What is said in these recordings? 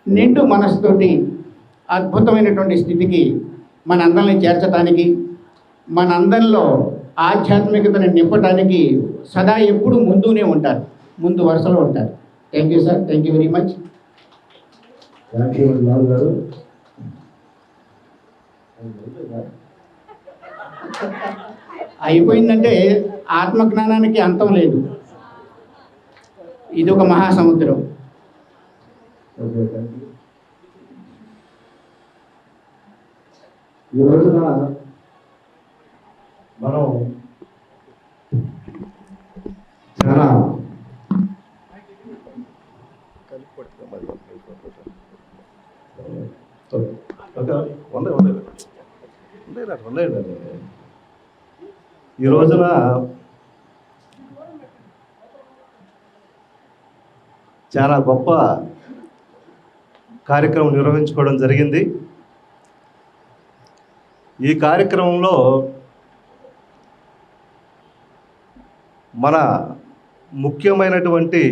నిండు మనసుతోటి అద్భుతమైనటువంటి స్థితికి మనందరిని చేర్చడానికి, మనందరిలో ఆధ్యాత్మికతను నింపడానికి సదా ఎప్పుడు ముందునే ఉంటారు, ముందు వరుసలో ఉంటారు. Thank you sir, thank you very much. Thank you బాబు గారు. అయిపోయిందంటే ఆత్మజ్ఞానానికి అంతం లేదు, ఇది ఒక మహాసముద్రం. Okay, thank you. ఈ రోజున మనం చాలా ఈ రోజున చాలా గొప్ప కార్యక్రమం నిర్వహించుకోవడం జరిగింది. ఈ కార్యక్రమంలో మన ముఖ్యమైనటువంటి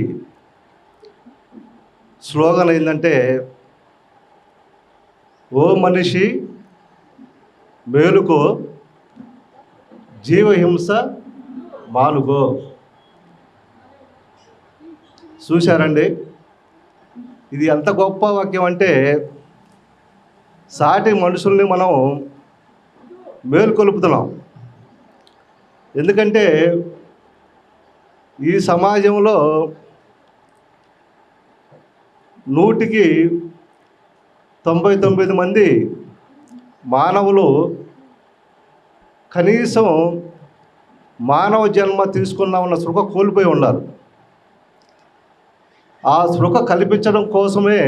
స్లోగన్ ఏంటంటే, ఓ మనిషి మేలుకో, జీవహింస మానుకో. చూశారండి, ఇది ఎంత గొప్ప వాక్యం అంటే, సాటి మనుషుల్ని మనం మేలుకొలుపుతున్నాం. ఎందుకంటే ఈ సమాజంలో 100కి 99 మంది మానవులు కనీసం మానవ జన్మ తీసుకున్నామన్న స్పృహ కోల్పోయి ఉన్నారు. ఆ స్పృహ కల్పించడం కోసమే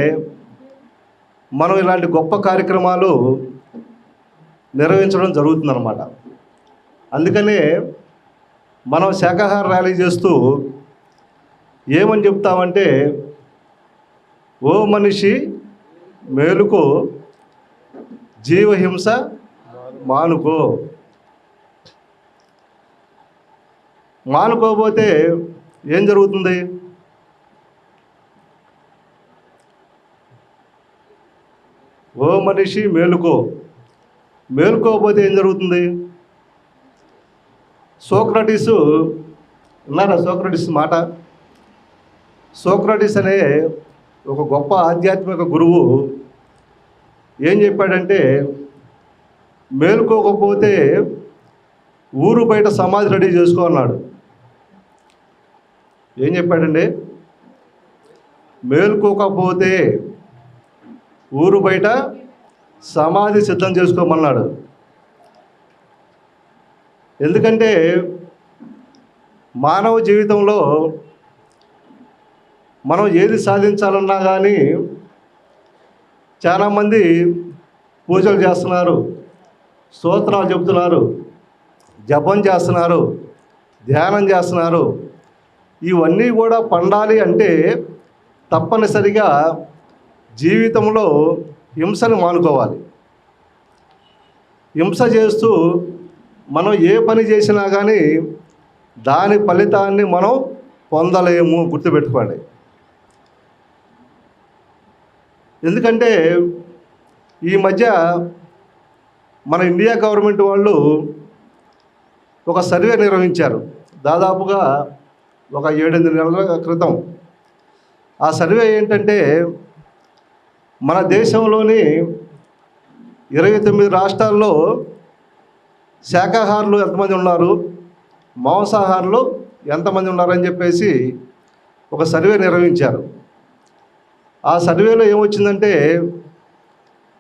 మనం ఇలాంటి గొప్ప కార్యక్రమాలు నిర్వహించడం జరుగుతుందన్నమాట. అందుకనే మనం శాకాహార ర్యాలీ చేస్తూ ఏమని చెప్తామంటే, ఓ మనిషి మేలుకో, జీవహింస మానుకో. మానుకోకపోతే ఏం జరుగుతుంది? ఓ మనిషి మేలుకో, మేలుకోకపోతే ఏం జరుగుతుంది? సోక్రటీసు ఉన్నారా? సోక్రటీస్ మాట. సోక్రటీస్ అనే ఒక గొప్ప ఆధ్యాత్మిక గురువు ఏం చెప్పాడంటే, మేలుకోకపోతే ఊరు బయట సమాధి రెడీ చేసుకో అన్నాడు. ఏం చెప్పాడండి? మేలుకోకపోతే ఊరు బయట సమాధి సిద్ధం చేసుకోమన్నాడు. ఎందుకంటే మానవ జీవితంలో మనం ఏది సాధించాలన్నా కానీ చాలామంది పూజలు చేస్తున్నారు, స్తోత్రాలు చెబుతున్నారు, జపం చేస్తున్నారు, ధ్యానం చేస్తున్నారు. ఇవన్నీ కూడా పండాలి అంటే తప్పనిసరిగా జీవితంలో హింసను మానుకోవాలి. హింస చేస్తూ మనం ఏ పని చేసినా కానీ దాని ఫలితాన్ని మనం పొందలేము, గుర్తుపెట్టుకోండి. ఎందుకంటే ఈ మధ్య మన ఇండియా గవర్నమెంట్ వాళ్ళు ఒక సర్వే నిర్వహించారు, దాదాపుగా ఒక 7-8 నెలల క్రితం. ఆ సర్వే ఏంటంటే, మన దేశంలోని 29 రాష్ట్రాల్లో శాకాహారులు ఎంతమంది ఉన్నారు, మాంసాహారులు ఎంతమంది ఉన్నారని చెప్పేసి ఒక సర్వే నిర్వహించారు. ఆ సర్వేలో ఏమొచ్చిందంటే,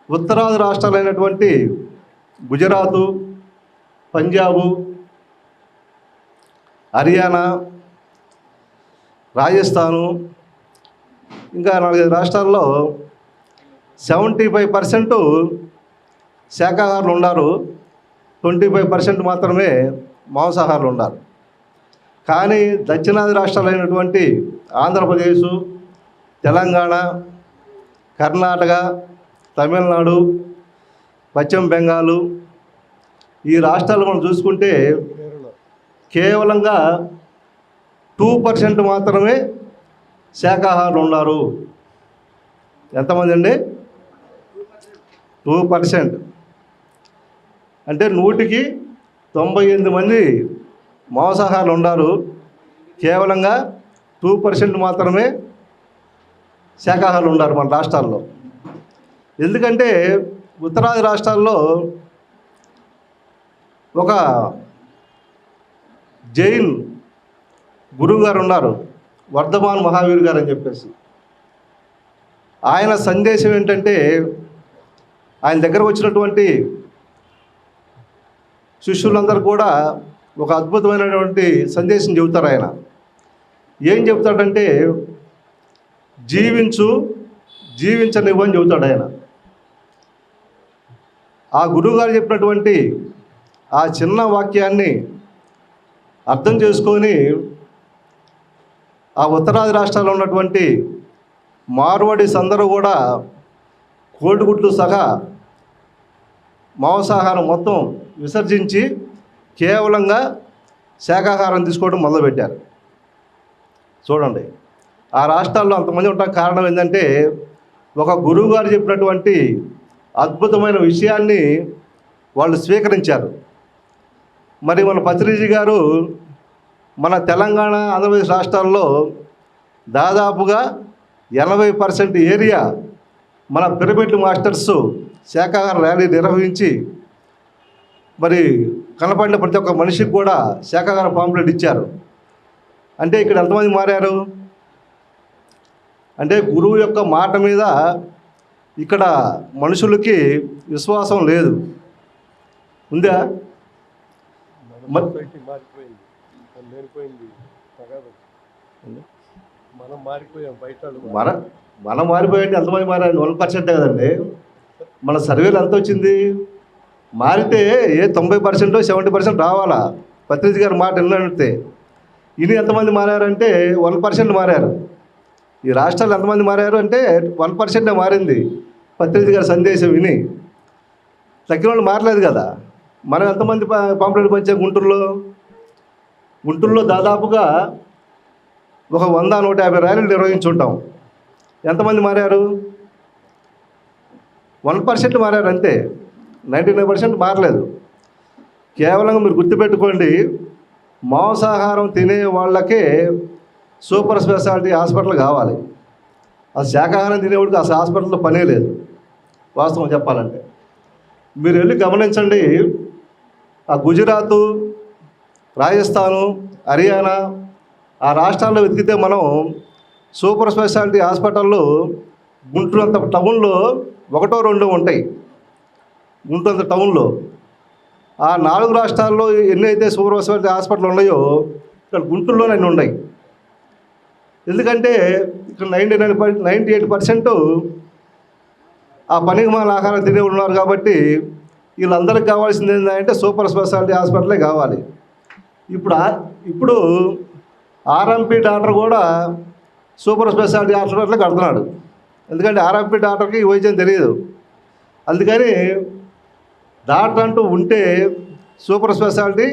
ఉత్తరాది రాష్ట్రాలైనటువంటి గుజరాతు, పంజాబు, హర్యానా, రాజస్థాను, ఇంకా 4-5 రాష్ట్రాల్లో 75% శాకాహారులు ఉన్నారు, 25% మాత్రమే మాంసాహారులు ఉన్నారు. కానీ దక్షిణాది రాష్ట్రాలైనటువంటి ఆంధ్రప్రదేశ్, తెలంగాణ, కర్ణాటక, తమిళనాడు, పశ్చిమ బెంగాలు, ఈ రాష్ట్రాలు మనం చూసుకుంటే కేవలంగా 2% మాత్రమే శాకాహారులు ఉన్నారు. ఎంతమంది అండి? 2%. అంటే 100కి 98 మంది మాంసాహారులు ఉన్నారు. కేవలంగా 2% మాత్రమే శాకాహారులు ఉన్నారు మన రాష్ట్రాల్లో. ఎందుకంటే ఉత్తరాది రాష్ట్రాల్లో ఒక జైన్ గురువు గారు ఉన్నారు, వర్ధమాన్ మహావీర్ గారు అని చెప్పేసి. ఆయన సందేశం ఏంటంటే, ఆయన దగ్గర వచ్చినటువంటి శిష్యులందరూ కూడా ఒక అద్భుతమైనటువంటి సందేశం చెబుతారు. ఆయన ఏం చెబుతాడంటే, జీవించనివ్వు అని చెబుతాడు ఆయన. ఆ గురువుగారు చెప్పినటువంటి ఆ చిన్న వాక్యాన్ని అర్థం చేసుకొని ఆ ఉత్తరాది రాష్ట్రాల్లో ఉన్నటువంటి మార్వాడీస్ అందరూ కూడా కోడిగుడ్లు సహా మాంసాహారం మొత్తం విసర్జించి కేవలంగా శాకాహారం తీసుకోవడం మొదలుపెట్టారు. చూడండి, ఆ రాష్ట్రాల్లో అంతమంది ఉండడానికి కారణం ఏంటంటే, ఒక గురువు గారు చెప్పినటువంటి అద్భుతమైన విషయాన్ని వాళ్ళు స్వీకరించారు. మరి మన పత్రిజీ గారు మన తెలంగాణ, ఆంధ్రప్రదేశ్ రాష్ట్రాల్లో దాదాపుగా 80% ఏరియా మన పిరమిడ్ మాస్టర్స్ శాకాహార ర్యాలీ నిర్వహించి మరి కనపడిన ప్రతి ఒక్క మనిషికి కూడా శాకాహార పాంప్లెట్ ఇచ్చారు. అంటే ఇక్కడ ఎంతమంది మారారు అంటే, గురువు యొక్క మాట మీద ఇక్కడ మనుషులకి విశ్వాసం లేదు. ఉందా? మనం మారిపోయింది. ఎంతమంది మారారు? 1% కదండి. మన సర్వేలు ఎంత వచ్చింది? మారితే 90%, 70% రావాలా? పత్రిజీ గారి మాట విన్నట్టే. ఇని ఎంతమంది మారారంటే 1% మారారు. ఈ రాష్ట్రాలు ఎంతమంది మారారు అంటే 1% మారింది పత్రిజీ గారి సందేశం విని. తగ్గిన వాళ్ళు మారలేదు కదా. మనం ఎంతమంది పాంప్లెట్ పంచాం గుంటూరులో దాదాపుగా ఒక 100-150 ర్యాలీలు నిర్వహించుంటాం. ఎంతమంది మారారు? 1% మారారు అంతే. 99% మారలేదు. కేవలం మీరు గుర్తుపెట్టుకోండి, మాంసాహారం తినే వాళ్ళకే సూపర్ స్పెషాలిటీ హాస్పిటల్ కావాలి. ఆ శాకాహారం తినేవాడికి అసలు హాస్పిటల్లో పనే లేదు, వాస్తవం చెప్పాలంటే. మీరు వెళ్ళి గమనించండి, ఆ గుజరాత్, రాజస్థాను, హర్యానా ఆ రాష్ట్రాల్లో వెతికితే మనం సూపర్ స్పెషాలిటీ హాస్పిటళ్ళు గుంటూరు అంత టౌన్లో 1-2 ఉంటాయి. గుంటూరు అంత టౌన్లో. ఆ 4 రాష్ట్రాల్లో ఎన్నైతే సూపర్ స్పెషాలిటీ హాస్పిటల్ ఉన్నాయో ఇక్కడ గుంటూరులోనే అన్నీ ఉన్నాయి. ఎందుకంటే ఇక్కడ 98% ఆ పనికి మన ఆహారం తినే ఉన్నారు కాబట్టి వీళ్ళందరికీ కావాల్సింది ఏంటంటే సూపర్ స్పెషాలిటీ హాస్పిటలే కావాలి. ఇప్పుడు ఆర్ఎంపీ డాక్టర్ కూడా సూపర్ స్పెషాలిటీ హాస్పిటలే కడుతున్నాడు. ఎందుకంటే ఆర్ఎంపీ డాక్టర్కి వైద్యం తెలియదు. అందుకని డాక్టర్ అంటూ ఉంటే సూపర్ స్పెషాలిటీ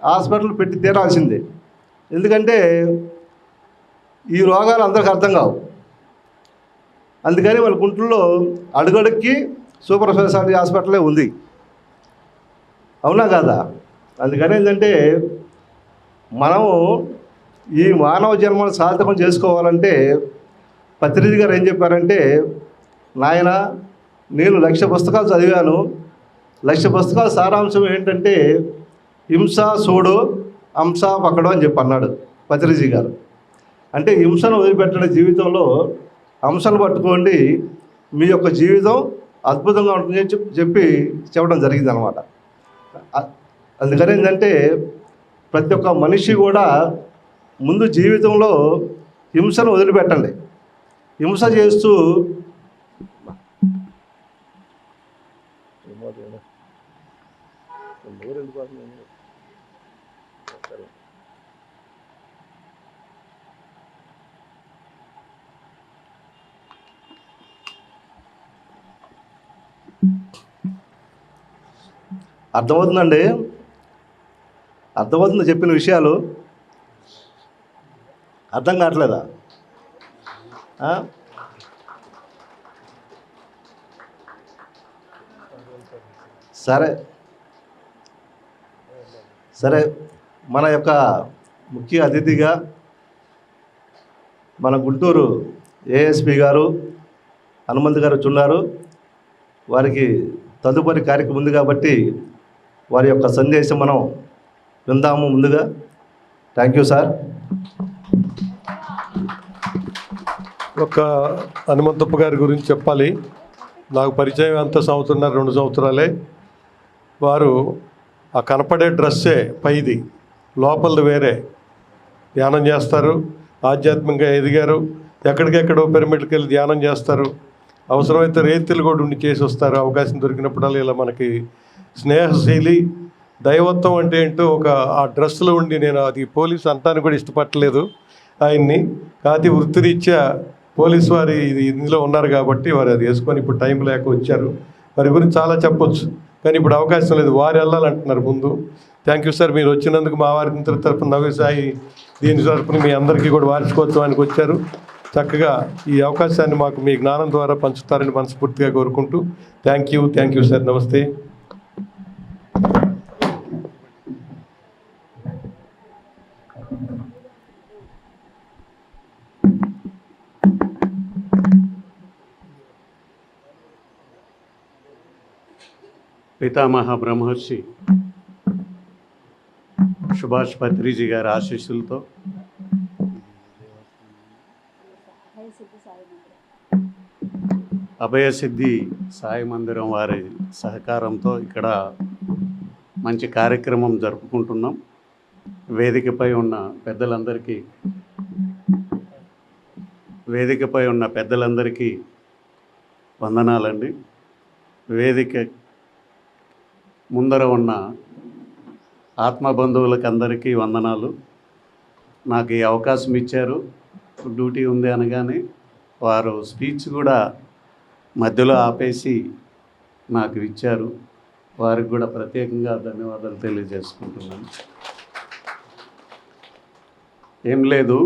హాస్పిటల్ పెట్టి తీరాల్సిందే. ఎందుకంటే ఈ రోగాలు అందరికీ అర్థం కావు. అందుకని వాళ్ళ గుంటూరులో అడుగడుక్కి సూపర్ స్పెషాలిటీ హాస్పిటలే ఉంది. అవునా కాదా? అందుకని ఏంటంటే మనము ఈ మానవ జన్మను సార్థకం చేసుకోవాలంటే పత్రిజీ గారు ఏం చెప్పారంటే, నాయన నేను 1,00,000 పుస్తకాలు చదివాను. 1,00,000 పుస్తకాల సారాంశం ఏంటంటే హింస సోడో హంస పక్కడో అని చెప్పి అన్నాడు పత్రిజీ గారు. అంటే హింసను వదిలిపెట్టడం జీవితంలో, హంసను పట్టుకోండి, మీ యొక్క జీవితం అద్భుతంగా ఉంటుందని చెప్పడం జరిగింది అనమాట. అందుకని ఏంటంటే ప్రతి ఒక్క మనిషి కూడా ముందు జీవితంలో హింసను వదిలిపెట్టండి. హింస చేస్తూ అర్థమవుతుందండి? అర్థమవుతుందో చెప్పిన విషయాలు? అర్థం కావట్లేదా? సరే సరే మన యొక్క ముఖ్య అతిథిగా మన గుంటూరు ఏఎస్పి గారు హనుమంత్ గారు వచ్చున్నారు. వారికి తదుపరి కార్యక్రమం ఉంది కాబట్టి వారి యొక్క సందేశం మనం విందాము. ముందుగా థ్యాంక్ యూ సార్. ఒక హనుమంతప్ప గారి గురించి చెప్పాలి. నాకు పరిచయం ఎంత సంవత్సరం 2 సంవత్సరాలే. వారు ఆ కనపడే డ్రెస్సే పైది, లోపలది వేరే. ధ్యానం చేస్తారు, ఆధ్యాత్మికంగా ఎదిగారు. ఎక్కడికెక్కడో పిరమిడ్కి వెళ్ళి ధ్యానం చేస్తారు. అవసరమైతే రేతులు కూడా ఉండి చేసి వస్తారు. అవకాశం దొరికినప్పుడల్లా ఇలా మనకి స్నేహశీలి. దైవత్వం అంటే ఏంటో ఆ డ్రెస్సులో ఉండి, నేను అది పోలీసు అంటానికి కూడా ఇష్టపడలేదు ఆయన్ని. కాకపోతే వృత్తిరీత్యా పోలీసు వారి ఇందులో ఉన్నారు కాబట్టి వారు అది వేసుకొని ఇప్పుడు టైం లేక వచ్చారు. వారి గురించి చాలా చెప్పొచ్చు, కానీ ఇప్పుడు అవకాశం లేదు. వారు వెళ్ళాలంటున్నారు ముందు. థ్యాంక్ యూ సార్, మీరు వచ్చినందుకు మా వారి తరఫున నవ్యసాయి దీని తరఫున మీ అందరికీ కూడా వార్షికోత్సవానికి వచ్చారు. చక్కగా ఈ అవకాశాన్ని మాకు మీ జ్ఞానం ద్వారా పంచుతారని మనస్ఫూర్తిగా కోరుకుంటూ థ్యాంక్ యూ సార్. నమస్తే. పితామహ బ్రహ్మర్షి సుభాష్ పత్రిజీ గారి ఆశీస్సులతో అభయసిద్ధి సాయి మందిరం వారి సహకారంతో ఇక్కడ మంచి కార్యక్రమం జరుపుకుంటున్నాం. వేదికపై ఉన్న పెద్దలందరికీ వందనాలండి. వేదిక ముందర ఉన్న ఆత్మబంధువులకు అందరికీ వందనాలు. నాకు ఈ అవకాశం ఇచ్చారు. డ్యూటీ ఉంది అనగానే వారు స్పీచ్ కూడా మధ్యలో ఆపేసి నాకు ఇచ్చారు. వారికి కూడా ప్రత్యేకంగా ధన్యవాదాలు తెలియజేసుకుంటున్నాను. ఏం లేదు,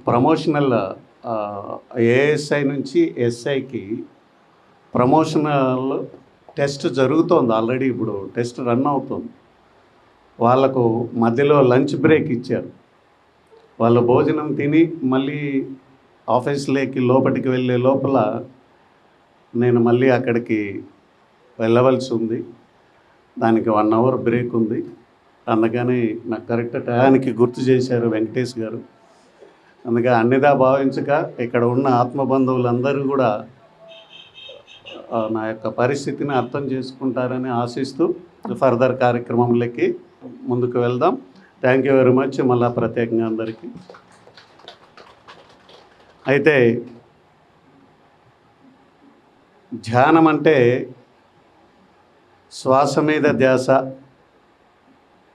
ప్రమోషనల్ ఏఎస్ఐ నుంచి ఎస్ఐకి ప్రమోషనల్ టెస్ట్ జరుగుతోంది. ఆల్రెడీ ఇప్పుడు టెస్ట్ రన్ అవుతుంది. వాళ్ళకు మధ్యలో లంచ్ బ్రేక్ ఇచ్చారు. వాళ్ళు భోజనం తిని మళ్ళీ ఆఫీస్లోకి లోపలికి వెళ్ళే లోపల నేను మళ్ళీ అక్కడికి వెళ్ళవలసి ఉంది. దానికి 1 అవర్ బ్రేక్ ఉంది. అందుకని నాకు కరెక్ట్ టయానికి గుర్తు చేశారు వెంకటేష్ గారు. అందుకే అన్నిదా భావించక ఇక్కడ ఉన్న ఆత్మబంధువులందరూ కూడా నా యొక్క పరిస్థితిని అర్థం చేసుకుంటారని ఆశిస్తూ ఫర్దర్ కార్యక్రమంలోకి ముందుకు వెళ్దాం. Thank you very much. మళ్ళా ప్రత్యేకంగా అందరికీ. అయితే ధ్యానం అంటే శ్వాస మీద ధ్యాస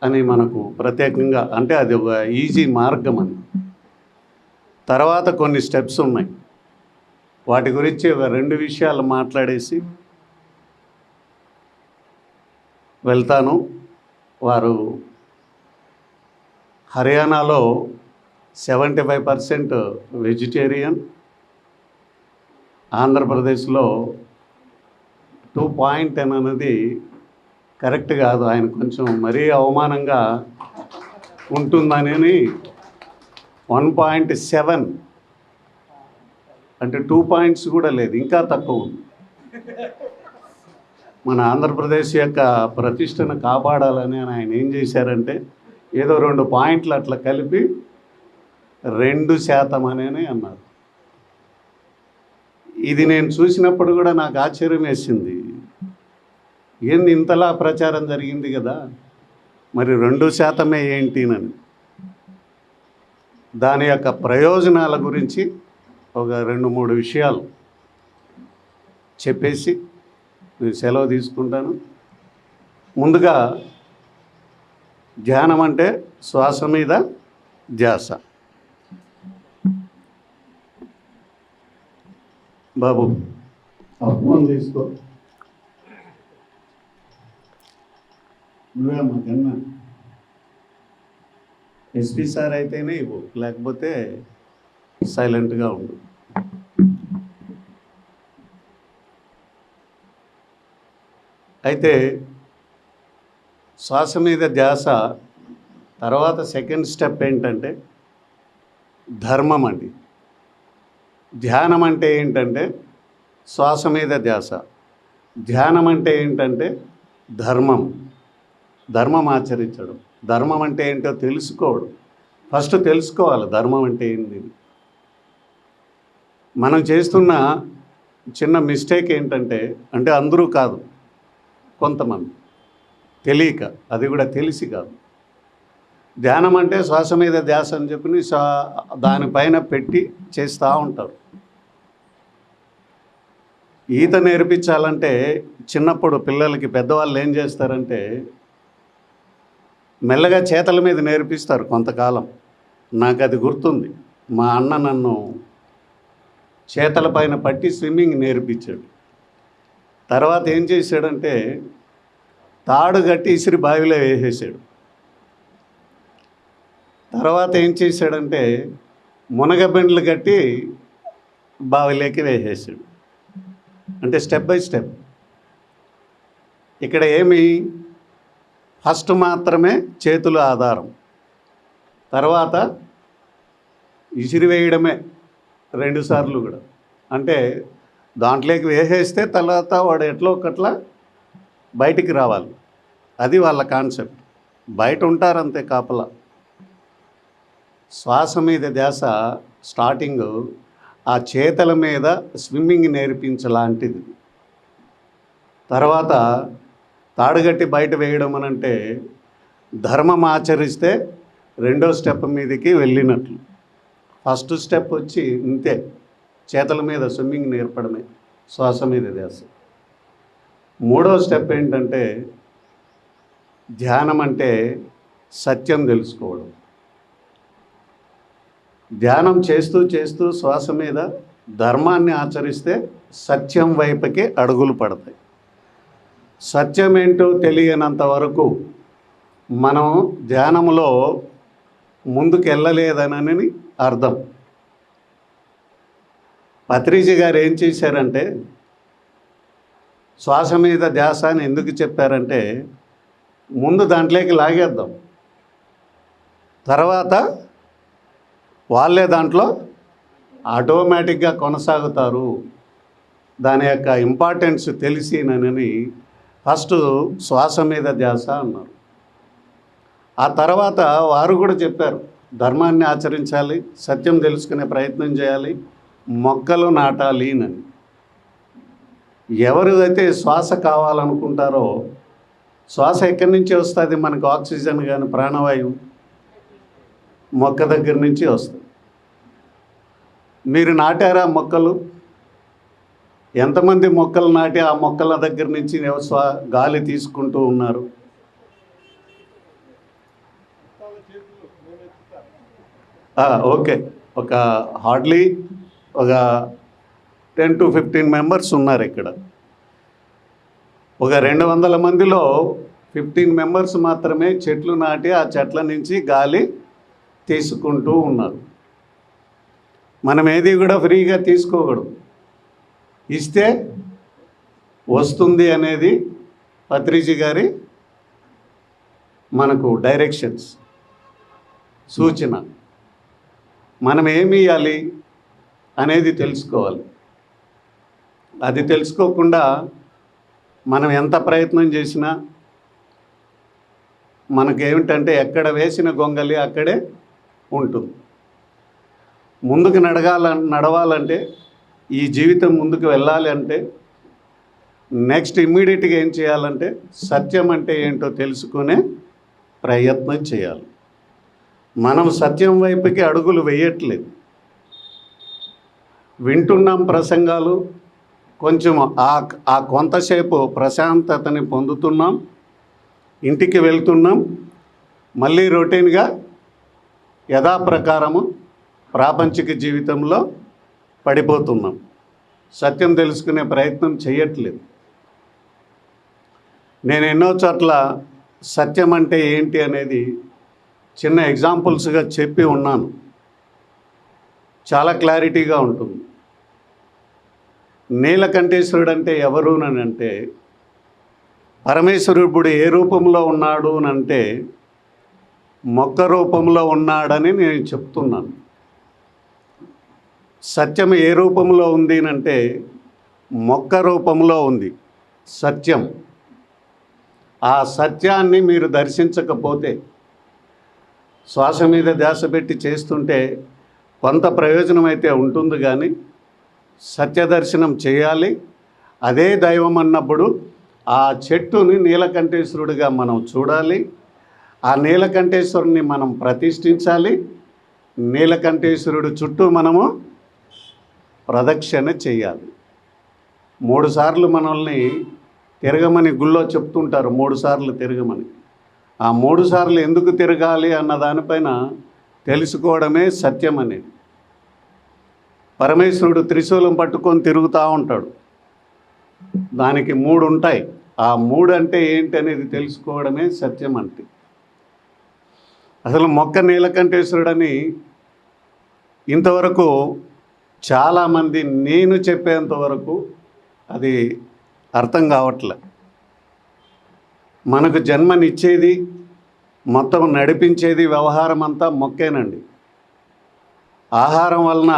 అని మనకు ప్రత్యేకంగా, అంటే అది ఒక ఈజీ మార్గం అని. తర్వాత కొన్ని స్టెప్స్ ఉన్నాయి. వాటి గురించి ఒక 2 విషయాలు మాట్లాడేసి వెళ్తాను. వారు హర్యానాలో 75% వెజిటేరియన్, ఆంధ్రప్రదేశ్లో 2.10 అనేది కరెక్ట్ కాదు. ఆయన కొంచెం మరీ అవమానంగా ఉంటుందని 1.7 అంటే 2 పాయింట్స్ కూడా లేదు, ఇంకా తక్కువ ఉంది. మన ఆంధ్రప్రదేశ్ యొక్క ప్రతిష్టను కాపాడాలని ఆయన ఏం చేశారంటే ఏదో 2 పాయింట్లు అట్లా కలిపి 2% అని అన్నారు. ఇది నేను చూసినప్పుడు కూడా నాకు ఆశ్చర్యం వేసింది. ఏంది ఇంతలా ప్రచారం జరిగింది కదా, మరి 2% ఏంటినని. దాని యొక్క ప్రయోజనాల గురించి ఒక 2-3 విషయాలు చెప్పేసి నేను సెలవు తీసుకుంటాను. ముందుగా ధ్యానం అంటే శ్వాస మీద ధ్యాస. బాబు ఫోన్ తీసుకో. నువ్వే మాకన్నా ఎస్పీ సార్ అయితేనే ఇవ్వు, లేకపోతే సైలెంట్గా ఉండు. అయితే శ్వాస మీద ధ్యాస తర్వాత సెకండ్ స్టెప్ ఏంటంటే ధర్మం అండి. ధ్యానం అంటే ఏంటంటే శ్వాస మీద ధ్యాస, ధ్యానం అంటే ఏంటంటే ధర్మం ఆచరించడం. ధర్మం అంటే ఏంటో తెలుసుకోవడం. ఫస్ట్ తెలుసుకోవాలి ధర్మం అంటే ఏంటి. మనం చేస్తున్న చిన్న మిస్టేక్ ఏంటంటే, అంటే అందరూ కాదు, కొంతమంది తెలియక, అది కూడా తెలిసి కాదు. ధ్యానం అంటే శ్వాస మీద ధ్యాస అని చెప్పి దానిపైన పెట్టి చేస్తూ ఉంటారు. ఈత నేర్పించాలంటే చిన్నప్పుడు పిల్లలకి పెద్దవాళ్ళు ఏం చేస్తారంటే మెల్లగా చేతల మీద నేర్పిస్తారు కొంతకాలం. నాకు అది గుర్తుంది. మా అన్న నన్ను చేతల పైన పట్టి స్విమ్మింగ్ నేర్పించాడు. తర్వాత ఏం చేశాడంటే తాడు కట్టి ఇసిరి బావిలో వేసేసాడు. తర్వాత ఏం చేశాడంటే మునగబెండ్లు కట్టి బావిలోకి వేసేసాడు. అంటే స్టెప్ బై స్టెప్. ఇక్కడ ఏమి, ఫస్ట్ మాత్రమే చేతులు ఆధారం, తర్వాత ఇసిరివేయడమే 2 సార్లు కూడా. అంటే దాంట్లోకి వేసేస్తే తర్వాత వాడు ఎట్లా ఒకట్లా బయటికి రావాలి. అది వాళ్ళ కాన్సెప్ట్. బయట ఉంటారంతే కాపలా. శ్వాస మీద ధ్యాస స్టార్టింగ్ ఆ చేతల మీద స్విమ్మింగ్ నేర్పించలాంటిది. తర్వాత తాడుగట్టి బయట వేయడం అనంటే ధర్మం ఆచరిస్తే 2వ స్టెప్ మీదకి వెళ్ళినట్లు. ఫస్ట్ స్టెప్ వచ్చి ఇంతే, చేతల మీద స్విమ్మింగ్ నేర్పడమే, శ్వాస మీద ధ్యాస. 3వ స్టెప్ ఏంటంటే ధ్యానం అంటే సత్యం తెలుసుకోవడం. ధ్యానం చేస్తూ చేస్తూ శ్వాస మీద ధర్మాన్ని ఆచరిస్తే సత్యం వైపుకి అడుగులు పడతాయి. సత్యం ఏంటో తెలియనంత వరకు మనం ధ్యానంలో ముందుకు వెళ్ళలేదనని అర్థం. పత్రిజీ గారు ఏం చేశారంటే శ్వాస మీద ధ్యాస అని ఎందుకు చెప్పారంటే ముందు దాంట్లోకి లాగేద్దాం, తర్వాత వాళ్ళే దాంట్లో ఆటోమేటిక్గా కొనసాగుతారు. దాని యొక్క ఇంపార్టెన్స్ తెలిసినని ఫస్ట్ శ్వాస మీద ధ్యాస అన్నారు. ఆ తర్వాత వారు కూడా చెప్పారు ధర్మాన్ని ఆచరించాలి, సత్యం తెలుసుకునే ప్రయత్నం చేయాలి, మొక్కలు నాటాలి అని. ఎవరైతే శ్వాస కావాలనుకుంటారో, శ్వాస ఎక్కడి నుంచి వస్తుంది మనకు, ఆక్సిజన్ కానీ ప్రాణవాయువు మొక్క దగ్గర నుంచి వస్తుంది. మీరు నాటారా మొక్కలు? ఎంతమంది మొక్కలు నాటి ఆ మొక్కల దగ్గర నుంచి గాలి తీసుకుంటూ ఉన్నారు? ఓకే, ఒక హార్డ్లీ ఒక 10 to 15 మెంబర్స్ ఉన్నారు ఇక్కడ. ఒక 200 మందిలో 15 మెంబర్స్ మాత్రమే చెట్లు నాటి ఆ చెట్ల నుంచి గాలి తీసుకుంటూ ఉన్నారు. మనం ఏది కూడా ఫ్రీగా తీసుకోకూడదు, ఇస్తే వస్తుంది అనేది పత్రిజీ గారి మనకు డైరెక్షన్స్, సూచన. మనం ఏమి ఇవ్వాలి అనేది తెలుసుకోవాలి. అది తెలుసుకోకుండా మనం ఎంత ప్రయత్నం చేసినా మనకేమిటంటే ఎక్కడ వేసిన గొంగలి అక్కడే ఉంటుంది. ముందుకు నడవాలంటే, ఈ జీవితం ముందుకు వెళ్ళాలి అంటే నెక్స్ట్ ఇమ్మీడియట్గా ఏం చేయాలంటే సత్యం అంటే ఏంటో తెలుసుకునే ప్రయత్నం చేయాలి. మనం సత్యం వైపుకి అడుగులు వేయట్లేదు. వింటున్నాం ప్రసంగాలు, కొంచెం ఆ కొంతసేపు ప్రశాంతతని పొందుతున్నాం, ఇంటికి వెళ్తున్నాం, మళ్ళీ రొటీన్గా యథాప్రకారము ప్రాపంచిక జీవితంలో పడిపోతున్నాం. సత్యం తెలుసుకునే ప్రయత్నం చేయట్లేదు. నేను ఎన్నో చోట్ల సత్యం అంటే ఏంటి అనేది చిన్న ఎగ్జాంపుల్స్గా చెప్పి ఉన్నాను. చాలా క్లారిటీగా ఉంటుంది. నీలకంఠేశ్వరుడు అంటే ఎవరు అని అంటే పరమేశ్వరుడు ఏ రూపంలో ఉన్నాడు అని అంటే మొక్క రూపంలో ఉన్నాడని నేను చెప్తున్నాను. సత్యం ఏ రూపంలో ఉంది అంటే మొక్క రూపంలో ఉంది సత్యం. ఆ సత్యాన్ని మీరు దర్శించకపోతే, శ్వాస మీద ధ్యాస పెట్టి చేస్తుంటే కొంత ప్రయోజనం అయితే ఉంటుంది, కానీ సత్య దర్శనం చేయాలి. అదే దైవం అన్నప్పుడు ఆ చెట్టుని నీలకంఠేశ్వరుడిగా మనం చూడాలి. ఆ నీలకంఠేశ్వరుని మనం ప్రతిష్ఠించాలి. నీలకంఠేశ్వరుడు చుట్టూ మనము ప్రదక్షిణ చేయాలి. 3 సార్లు మనల్ని తిరగమని గుళ్ళో చెప్తుంటారు, 3 సార్లు తిరగమని. ఆ 3 సార్లు ఎందుకు తిరగాలి అన్న దానిపైన తెలుసుకోవడమే సత్యం అనేది. పరమేశ్వరుడు త్రిశూలం పట్టుకొని తిరుగుతూ ఉంటాడు. దానికి 3 ఉంటాయి. ఆ 3 అంటే ఏంటి అనేది తెలుసుకోవడమే సత్యం అంటే. అసలు మొక్క నీలకంఠేశ్వరుడని ఇంతవరకు చాలామంది నేను చెప్పేంత వరకు అది అర్థం కావట్లే. మనకు జన్మనిచ్చేది, మొత్తం నడిపించేది, వ్యవహారం అంతా మొక్కేనండి. ఆహారం వలన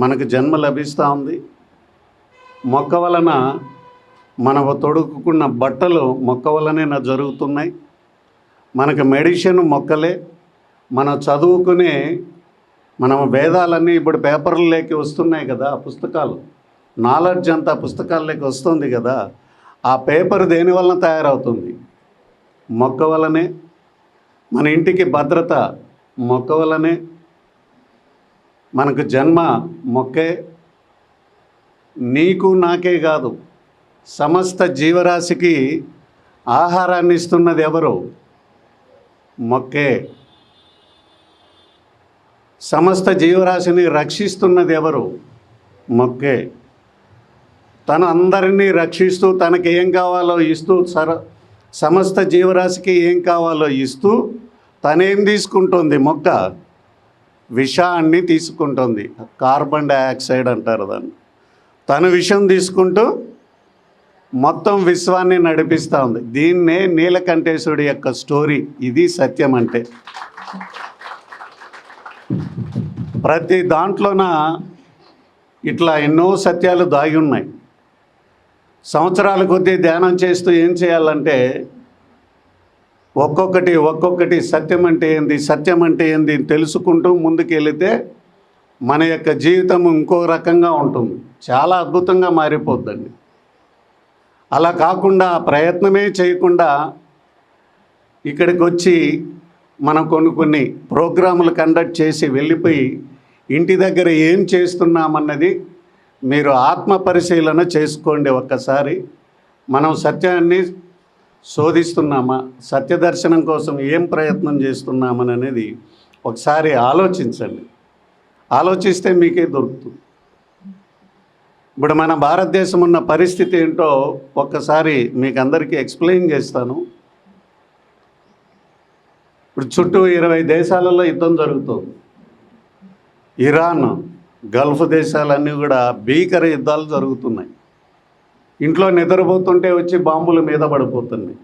మనకు జన్మ లభిస్తూ ఉంది. మొక్క వలన మనకు తొడుక్కున్న బట్టలు మొక్క వలనే జరుగుతున్నాయి. మనకు మెడిసిన్ మొక్కలే. మనం చదువుకునే మనం వేదాలన్నీ ఇప్పుడు పేపర్లలోకి వస్తున్నాయి కదా, పుస్తకాలు, నాలెడ్జ్ అంతా పుస్తకాల్లోకి వస్తుంది కదా. ఆ పేపర్ దేని వలన తయారవుతుంది? మొక్క వలనే. మన ఇంటికి భద్రత మొక్క వలనే. మనకు జన్మ మొక్కే. నీకు నాకే కాదు, సమస్త జీవరాశికి ఆహారాన్ని ఇస్తున్నది ఎవరు? మొక్కే. సమస్త జీవరాశిని రక్షిస్తున్నది ఎవరు? మొక్కే. తను అందరినీ రక్షిస్తూ తనకి ఏం కావాలో ఇస్తూ, సమస్త జీవరాశికి ఏం కావాలో ఇస్తూ తనేం తీసుకుంటుంది? మొక్క విషాన్ని తీసుకుంటుంది. కార్బన్ డైఆక్సైడ్ అంటారు దాన్ని. తను విషం తీసుకుంటూ మొత్తం విశ్వాన్ని నడిపిస్తూ ఉంది. దీన్నే నీలకంఠేశ్వరుడి యొక్క స్టోరీ. ఇది సత్యం అంటే. ప్రతి దాంట్లోన ఇట్లా ఎన్నో సత్యాలు దాగి ఉన్నాయి. సంవత్సరాల కొద్దీ ధ్యానం చేస్తూ ఏం చేయాలంటే ఒక్కొక్కటి సత్యం అంటే ఏంది, సత్యం అంటే ఏంది తెలుసుకుంటూ ముందుకు వెళితే మన యొక్క జీవితం ఇంకో రకంగా ఉంటుంది. చాలా అద్భుతంగా మారిపోద్దండి. అలా కాకుండా ప్రయత్నమే చేయకుండా ఇక్కడికి వచ్చి మనం కొన్ని ప్రోగ్రాములు కండక్ట్ చేసి వెళ్ళిపోయి ఇంటి దగ్గర ఏం చేస్తున్నామన్నది మీరు ఆత్మ పరిశీలన చేసుకోండి ఒక్కసారి. మనం సత్యాన్ని శోధిస్తున్నామా, సత్యదర్శనం కోసం ఏం ప్రయత్నం చేస్తున్నామని అనేది ఒకసారి ఆలోచించండి. ఆలోచిస్తే మీకే దొరుకుతుంది. ఇప్పుడు మన భారతదేశం ఉన్న పరిస్థితి ఏంటో ఒక్కసారి మీకు అందరికీ ఎక్స్ప్లెయిన్ చేస్తాను. ఇప్పుడు చుట్టూ 20 దేశాలలో యుద్ధం జరుగుతుంది. ఇరాన్, గల్ఫ్ దేశాలన్నీ కూడా భీకర యుద్ధాలు జరుగుతున్నాయి. ఇంట్లో నిద్రపోతుంటే వచ్చి బాంబుల మీద పడిపోతున్నాయి.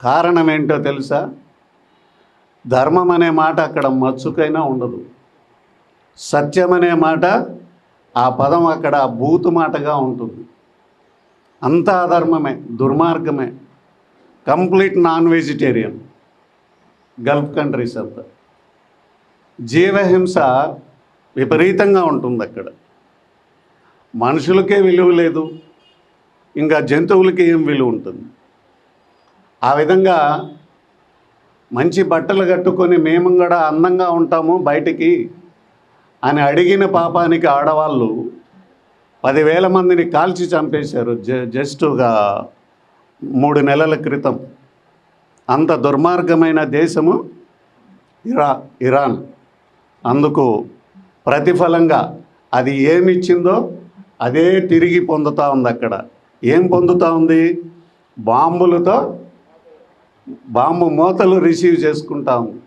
కారణం ఏంటో తెలుసా? ధర్మం అనే మాట అక్కడ మచ్చుకైనా ఉండదు. సత్యం అనే మాట, ఆ పదం అక్కడ బూతు మాటగా ఉంటుంది. అంతా అధర్మమే, దుర్మార్గమే. Complete non vegetarian Gulf countries అంతా. జీవహింస విపరీతంగా ఉంటుంది అక్కడ. మనుషులకే విలువ లేదు, ఇంకా జంతువులకి ఏం విలువ ఉంటుంది? ఆ విధంగా మంచి బట్టలు కట్టుకొని మేము కూడా అందంగా ఉంటాము బయటికి అని అడిగిన పాపానికి ఆడవాళ్ళు 10,000 మందిని కాల్చి చంపేశారు జస్ట్గా 3 నెలల క్రితం. అంత దుర్మార్గమైన దేశము ఇరాన్. అందుకు ప్రతిఫలంగా అది ఏమిచ్చిందో అదే తిరిగి పొందుతూ ఉంది. అక్కడ ఏం పొందుతూ ఉంది? బాంబులతో బాంబు మోతలు రిసీవ్ చేసుకుంటా ఉంది.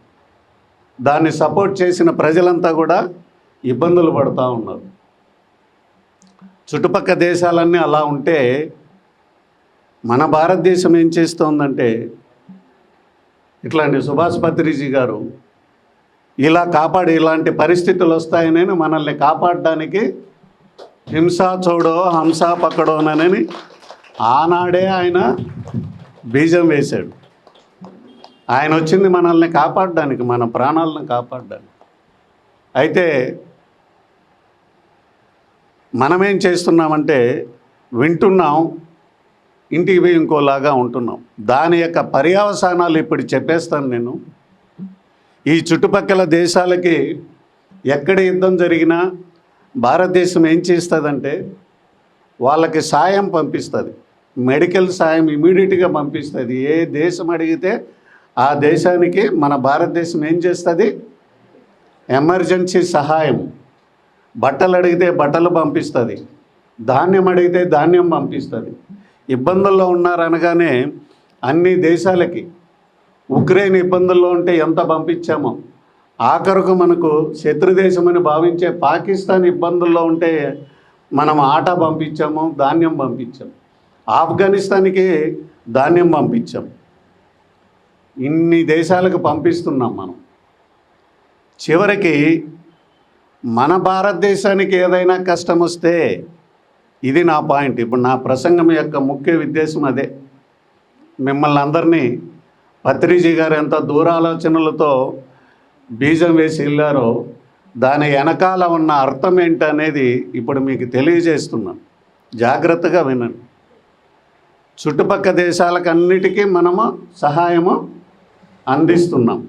దాన్ని సపోర్ట్ చేసిన ప్రజలంతా కూడా ఇబ్బందులు పడుతూ ఉన్నారు. చుట్టుపక్కల దేశాలన్నీ అలా ఉంటే మన భారతదేశం ఏం చేస్తోందంటే, ఇట్లాంటి సుభాష్ పత్రిజీ గారు ఇలాంటి పరిస్థితులు వస్తాయని మనల్ని కాపాడడానికి హింసా చోడో హంసా పక్కడోనని ఆనాడే ఆయన బీజం వేశాడు. ఆయన వచ్చింది మనల్ని కాపాడడానికి, మన ప్రాణాలను కాపాడడానికి. అయితే మనమేం చేస్తున్నామంటే వింటున్నాం, ఇంటికి పోయి ఇంకోలాగా ఉంటున్నాం. దాని యొక్క పర్యవసానాలు ఇప్పుడు చెప్పేస్తాను నేను. ఈ చుట్టుపక్కల దేశాలకి ఎక్కడ యుద్ధం జరిగినా భారతదేశం ఏం చేస్తుందంటే వాళ్ళకి సాయం పంపిస్తుంది, మెడికల్ సాయం ఇమీడియట్గా పంపిస్తుంది. ఏ దేశం అడిగితే ఆ దేశానికి మన భారతదేశం ఏం చేస్తుంది? ఎమర్జెన్సీ సహాయం. బట్టలు అడిగితే బట్టలు పంపిస్తుంది, ధాన్యం అడిగితే ధాన్యం పంపిస్తుంది. ఇబ్బందుల్లో ఉన్నారనగానే అన్ని దేశాలకి, ఉక్రెయిన్ ఇబ్బందుల్లో ఉంటే ఎంత పంపించామో, ఆఖరుకు మనకు శత్రుదేశమని భావించే పాకిస్తాన్ ఇబ్బందుల్లో ఉంటే మనం ఆటా పంపించాము, ధాన్యం పంపించాము. ఆఫ్ఘనిస్తాన్కి ధాన్యం పంపించాం. ఇన్ని దేశాలకు పంపిస్తున్నాం మనం. చివరికి మన భారతదేశానికి ఏదైనా కష్టం వస్తే, ఇది నా పాయింట్, ఇప్పుడు నా ప్రసంగం యొక్క ముఖ్య ఉద్దేశం అదే. మిమ్మల్ని అందరినీ పత్రిజీ గారు ఎంత దూరాలోచనలతో బీజం వేసి వెళ్ళారో దాని వెనకాల ఉన్న అర్థం ఏంటనేది ఇప్పుడు మీకు తెలియజేస్తున్నాను. జాగ్రత్తగా వినండి. చుట్టుపక్కల దేశాలకన్నిటికీ మనము సహాయము అందిస్తున్నాం.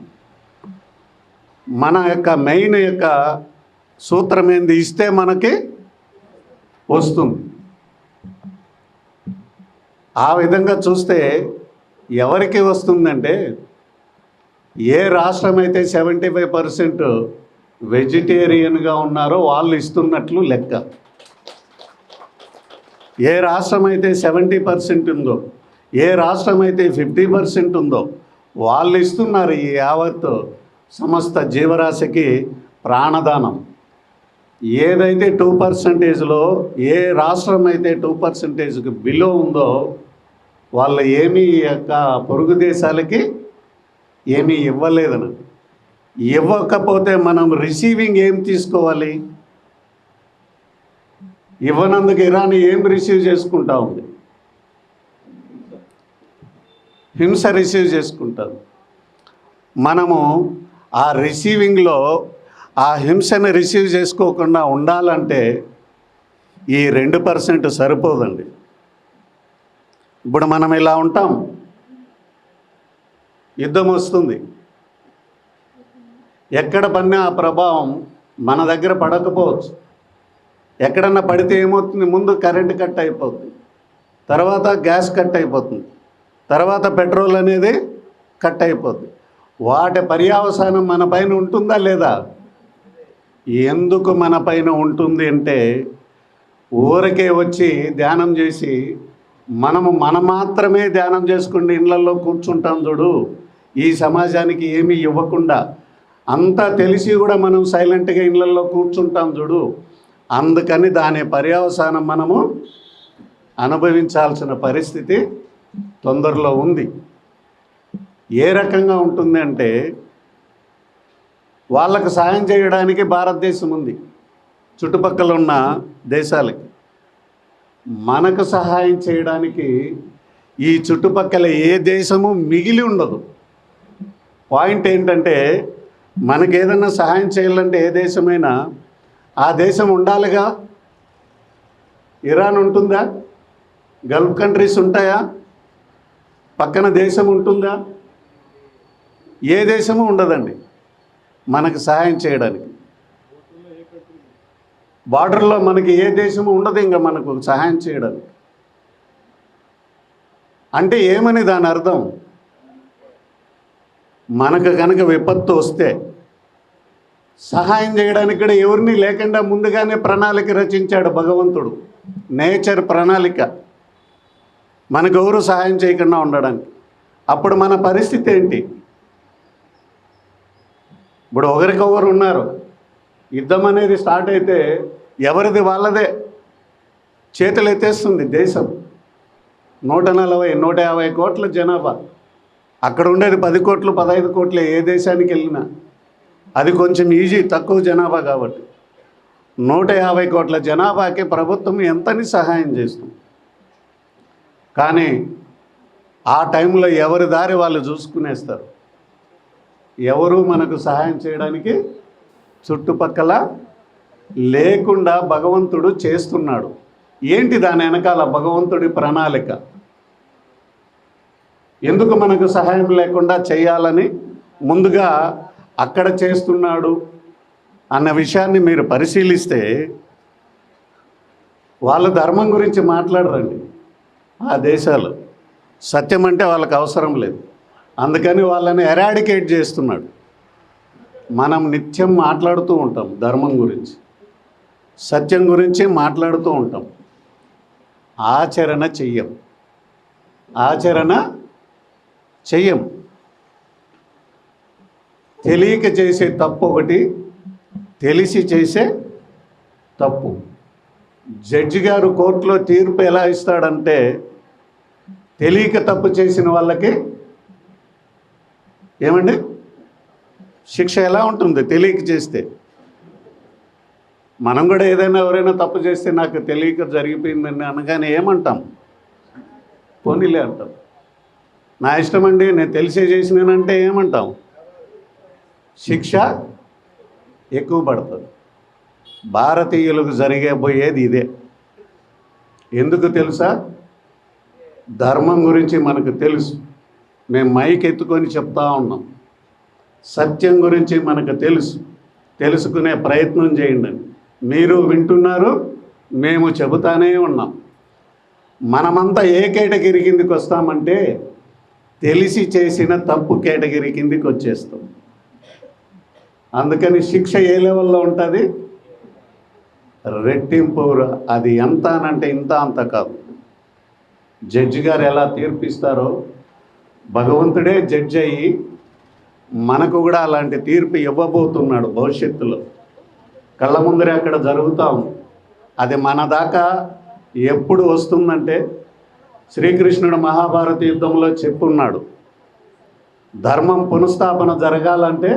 మన యొక్క మెయిన్ యొక్క సూత్రం ఏంది? ఇస్తే మనకి వస్తుంది. ఆ విధంగా చూస్తే ఎవరికి వస్తుందంటే, ఏ రాష్ట్రం అయితే 75% వెజిటేరియన్గా ఉన్నారో వాళ్ళు ఇస్తున్నట్లు లెక్క. ఏ రాష్ట్రం అయితే 70% ఉందో, ఏ రాష్ట్రం అయితే 50% ఉందో వాళ్ళు ఇస్తున్నారు ఈ యావత్ సమస్త జీవరాశికి ప్రాణదానం. ఏదైతే 2%లో, ఏ రాష్ట్రం అయితే 2%కి బిలో ఉందో వాళ్ళు ఏమీ యొక్క పొరుగు దేశాలకి ఏమీ ఇవ్వలేదని. ఇవ్వకపోతే మనం రిసీవింగ్ ఏం తీసుకోవాలి? ఇవ్వనందుకు ఇరాన్ ఏం రిసీవ్ చేసుకుంటా ఉంది? హింస రిసీవ్ చేసుకుంటారు. మనము ఆ రిసీవింగ్లో ఆ హింసను రిసీవ్ చేసుకోకుండా ఉండాలంటే ఈ 2% సరిపోదండి. ఇప్పుడు మనం ఇలా ఉంటాం, యుద్ధం వస్తుంది, ఎక్కడ పడినా ఆ ప్రభావం మన దగ్గర పడకపోవచ్చు. ఎక్కడన్నా పడితే ఏమవుతుంది? ముందు కరెంట్ కట్ అయిపోతుంది, తర్వాత గ్యాస్ కట్ అయిపోతుంది, తర్వాత పెట్రోల్ అనేది కట్ అయిపోతుంది. వాటి పర్యవసానం మన పైన ఉంటుందా లేదా? ఎందుకు మన పైన ఉంటుంది అంటే, ఊరికే వచ్చి ధ్యానం చేసి మనం మాత్రమే ధ్యానం చేసుకుని ఇళ్ళల్లో కూర్చుంటాం చూడు, ఈ సమాజానికి ఏమీ ఇవ్వకుండా, అంతా తెలిసి కూడా మనం సైలెంట్గా ఇళ్ళల్లో కూర్చుంటాం చూడు, అందుకని దాని పర్యవసానం మనము అనుభవించాల్సిన పరిస్థితి తొందరలో ఉంది. ఏ రకంగా ఉంటుంది అంటే, వాళ్ళకు సాయం చేయడానికి భారతదేశం ఉంది, చుట్టుపక్కల ఉన్న దేశాలకి. మనకు సహాయం చేయడానికి ఈ చుట్టుపక్కల ఏ దేశము మిగిలి ఉండదు. పాయింట్ ఏంటంటే, మనకు ఏదైనా సహాయం చేయాలంటే ఏ దేశమైనా ఆ దేశం ఉండాలిగా. ఇరాన్ ఉంటుందా? గల్ఫ్ కంట్రీస్ ఉంటాయా? పక్కన దేశం ఉంటుందా? ఏ దేశము ఉండదండి మనకు సహాయం చేయడానికి. బార్డర్లో మనకి ఏ దేశము ఉండదు ఇంకా మనకు సహాయం చేయడానికి. అంటే ఏమని దాని అర్థం? మనకు కనుక విపత్తు వస్తే సహాయం చేయడానికి కూడా ఎవరిని లేకుండా ముందుగానే ప్రణాళిక రచించాడు భగవంతుడు. నేచర్ ప్రణాళిక, మనకు ఎవరు సహాయం చేయకుండా ఉండడానికి. అప్పుడు మన పరిస్థితి ఏంటి? ఇప్పుడు ఒకరికొకరు ఉన్నారు, యుద్ధం అనేది స్టార్ట్ అయితే ఎవరిది వాళ్ళదే చేతులు ఎత్తేస్తుంది దేశం. 140, 150 కోట్ల జనాభా. అక్కడ ఉండేది 10 కోట్లు, 15 కోట్లు. ఏ దేశానికి వెళ్ళినా అది కొంచెం ఈజీ, తక్కువ జనాభా కాబట్టి. 150 కోట్ల జనాభాకి ప్రభుత్వం ఎంతని సహాయం చేస్తుంది. కానీ ఆ టైంలో ఎవరి దారి వాళ్ళు చూసుకునేస్తారు. ఎవరు మనకు సహాయం చేయడానికి చుట్టుపక్కల లేకుండా భగవంతుడు చేస్తున్నాడు. ఏంటి దాని వెనకాల భగవంతుడి ప్రణాళిక? ఎందుకు మనకు సహాయం లేకుండా చేయాలని ముందుగా అక్కడ చేస్తున్నాడు అన్న విషయాన్ని మీరు పరిశీలిస్తే వాళ్ళు ధర్మం గురించి మాట్లాడరండి. ఆ దేశాలు సత్యం అంటే వాళ్ళకి అవసరం లేదు. అందుకని వాళ్ళని ఎరాడికేట్ చేస్తున్నాడు. మనం నిత్యం మాట్లాడుతూ ఉంటాం ధర్మం గురించి, సత్యం గురించి మాట్లాడుతూ ఉంటాం. ఆచరణ చెయ్యం. తెలియక చేసే తప్పు ఒకటి, తెలిసి చేసే తప్పు. జడ్జి గారు కోర్టులో తీర్పు ఎలా ఇస్తాడంటే, తెలియక తప్పు చేసిన వాళ్ళకి ఏమండి శిక్ష ఎలా ఉంటుంది తెలియక చేస్తే? మనం కూడా ఏదైనా ఎవరైనా తప్పు చేస్తే నాకు తెలియక జరిగిపోయిందని అనగానే ఏమంటాం? పోనీలే అంటాం. నా ఇష్టం అండి, నేను తెలిసే చేసినానంటే ఏమంటాం? శిక్ష ఎక్కువ పడుతుంది. భారతీయులకు జరిగేపోయేది ఇదే. ఎందుకు తెలుసా? ధర్మం గురించి మనకు తెలుసు. మేము మైక్ ఎత్తుకొని చెప్తా ఉన్నాం. సత్యం గురించి మనకు తెలుసు. తెలుసుకునే ప్రయత్నం చేయండి. మీరు వింటున్నారు, మేము చెబుతానే ఉన్నాం. మనమంతా ఏ కేటగిరీ కిందికి వస్తామంటే తెలిసి చేసిన తప్పు కేటగిరీ కిందికి వచ్చేస్తాం. అందుకని శిక్ష ఏ లెవెల్లో ఉంటుంది? రెట్టింపు. అది ఎంత అనంటే ఇంత అంత కాదు. జడ్జి గారు ఎలా తీర్పిస్తారో భగవంతుడే జడ్జి అయ్యి మనకు కూడా అలాంటి తీర్పు ఇవ్వబోతున్నాడు భవిష్యత్తులో. కళ్ళ ముందరే అక్కడ జరుగుతూ ఉంది. అది మన దాకా ఎప్పుడు వస్తుందంటే, శ్రీకృష్ణుడు మహాభారత యుద్ధంలో చెప్పున్నాడు, ధర్మం పునఃస్థాపన జరగాలంటే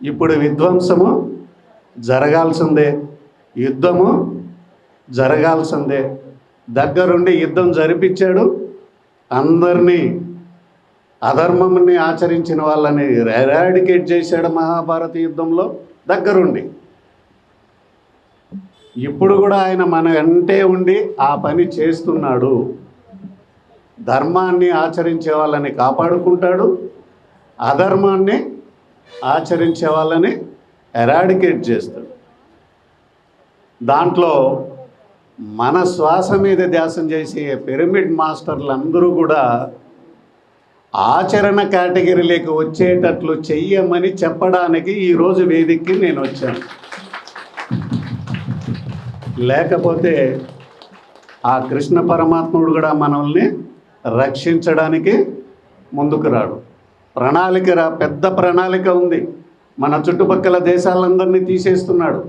ఇప్పుడు విధ్వంసము జరగాల్సిందే, యుద్ధము జరగాల్సిందే. దగ్గరుండి యుద్ధం జరిపించాడు. అందరినీ అధర్మంని ఆచరించిన వాళ్ళని ఎరాడికేట్ చేశాడు మహాభారత యుద్ధంలో దగ్గరుండి. ఇప్పుడు కూడా ఆయన మన వెంటే ఉండి ఆ పని చేస్తున్నాడు. ధర్మాన్ని ఆచరించే వాళ్ళని కాపాడుకుంటాడు, అధర్మాన్ని ఆచరించే వాళ్ళని ఎరాడికేట్ చేస్తాడు. దాంట్లో మన శ్వాస మీద ధ్యాసం చేసే పిరమిడ్ మాస్టర్లు అందరూ కూడా ఆచరణ కేటగిరీలోకి వచ్చేటట్లు చెయ్యమని చెప్పడానికి ఈరోజు వేదికకి నేను వచ్చాను. లేకపోతే ఆ కృష్ణ పరమాత్ముడు కూడా మనల్ని రక్షించడానికి ముందుకు రాడు. పెద్ద ప్రణాళిక ఉంది. మన చుట్టుపక్కల దేశాలందరినీ తీసేస్తున్నాడు.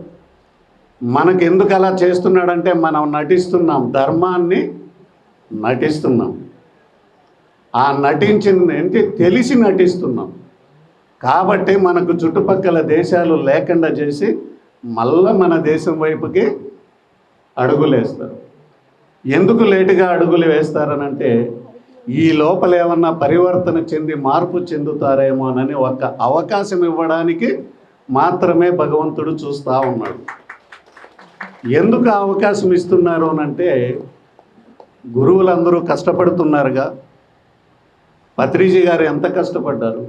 మనకు ఎందుకు అలా చేస్తున్నాడంటే మనం నటిస్తున్నాం, ధర్మాన్ని నటిస్తున్నాం. ఆ నటించింది ఏంటి? తెలిసి నటిస్తున్నాం. కాబట్టి మనకు చుట్టుపక్కల దేశాలు లేకుండా చేసి మళ్ళా మన దేశం వైపుకి అడుగులేస్తారు. ఎందుకు లేటుగా అడుగులు వేస్తారనంటే, ఈ లోపల ఏమన్నా పరివర్తన చెంది మార్పు చెందుతారేమోనని ఒక అవకాశం ఇవ్వడానికి మాత్రమే భగవంతుడు చూస్తూ ఉన్నాడు. ఎందుకు అవకాశం ఇస్తున్నారు అనంటే, గురువులందరూ కష్టపడుతున్నారుగా. పత్రిజీ గారు ఎంత కష్టపడ్డారు,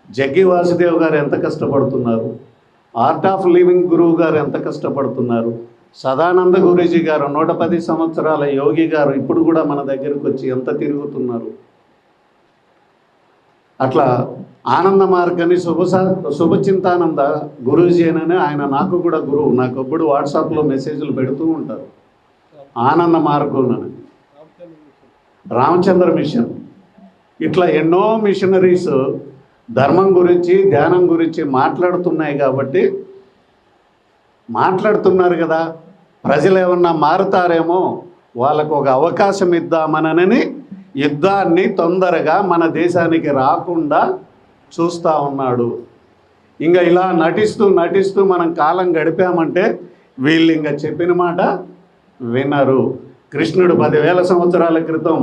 జగ్గి వాసుదేవ్ గారు ఎంత కష్టపడుతున్నారు, ఆర్ట్ ఆఫ్ లివింగ్ గురువు గారు ఎంత కష్టపడుతున్నారు, సదానంద గురూజీ గారు 110 సంవత్సరాల యోగి గారు ఇప్పుడు కూడా మన దగ్గరకు వచ్చి ఎంత తిరుగుతున్నారు. అట్లా ఆనంద మార్గని శుభచింతానంద గురూజీ అని ఆయన నాకు కూడా గురువు. నాకు ఎప్పుడు వాట్సాప్లో మెసేజ్లు పెడుతూ ఉంటారు. ఆనంద మార్గం అని, రామచంద్ర మిషన్, ఇట్లా ఎన్నో మిషనరీస్ ధర్మం గురించి ధ్యానం గురించి మాట్లాడుతున్నాయి. కాబట్టి మాట్లాడుతున్నారు కదా, ప్రజలు ఏమన్నా మారుతారేమో వాళ్ళకు ఒక అవకాశం ఇద్దామనని యుద్ధాన్ని తొందరగా మన దేశానికి రాకుండా చూస్తూ ఉన్నాడు. ఇంకా ఇలా నటిస్తూ నటిస్తూ మనం కాలం గడిపామంటే వీళ్ళు ఇంకా చెప్పిన మాట వినరు. కృష్ణుడు 10,000 సంవత్సరాల క్రితం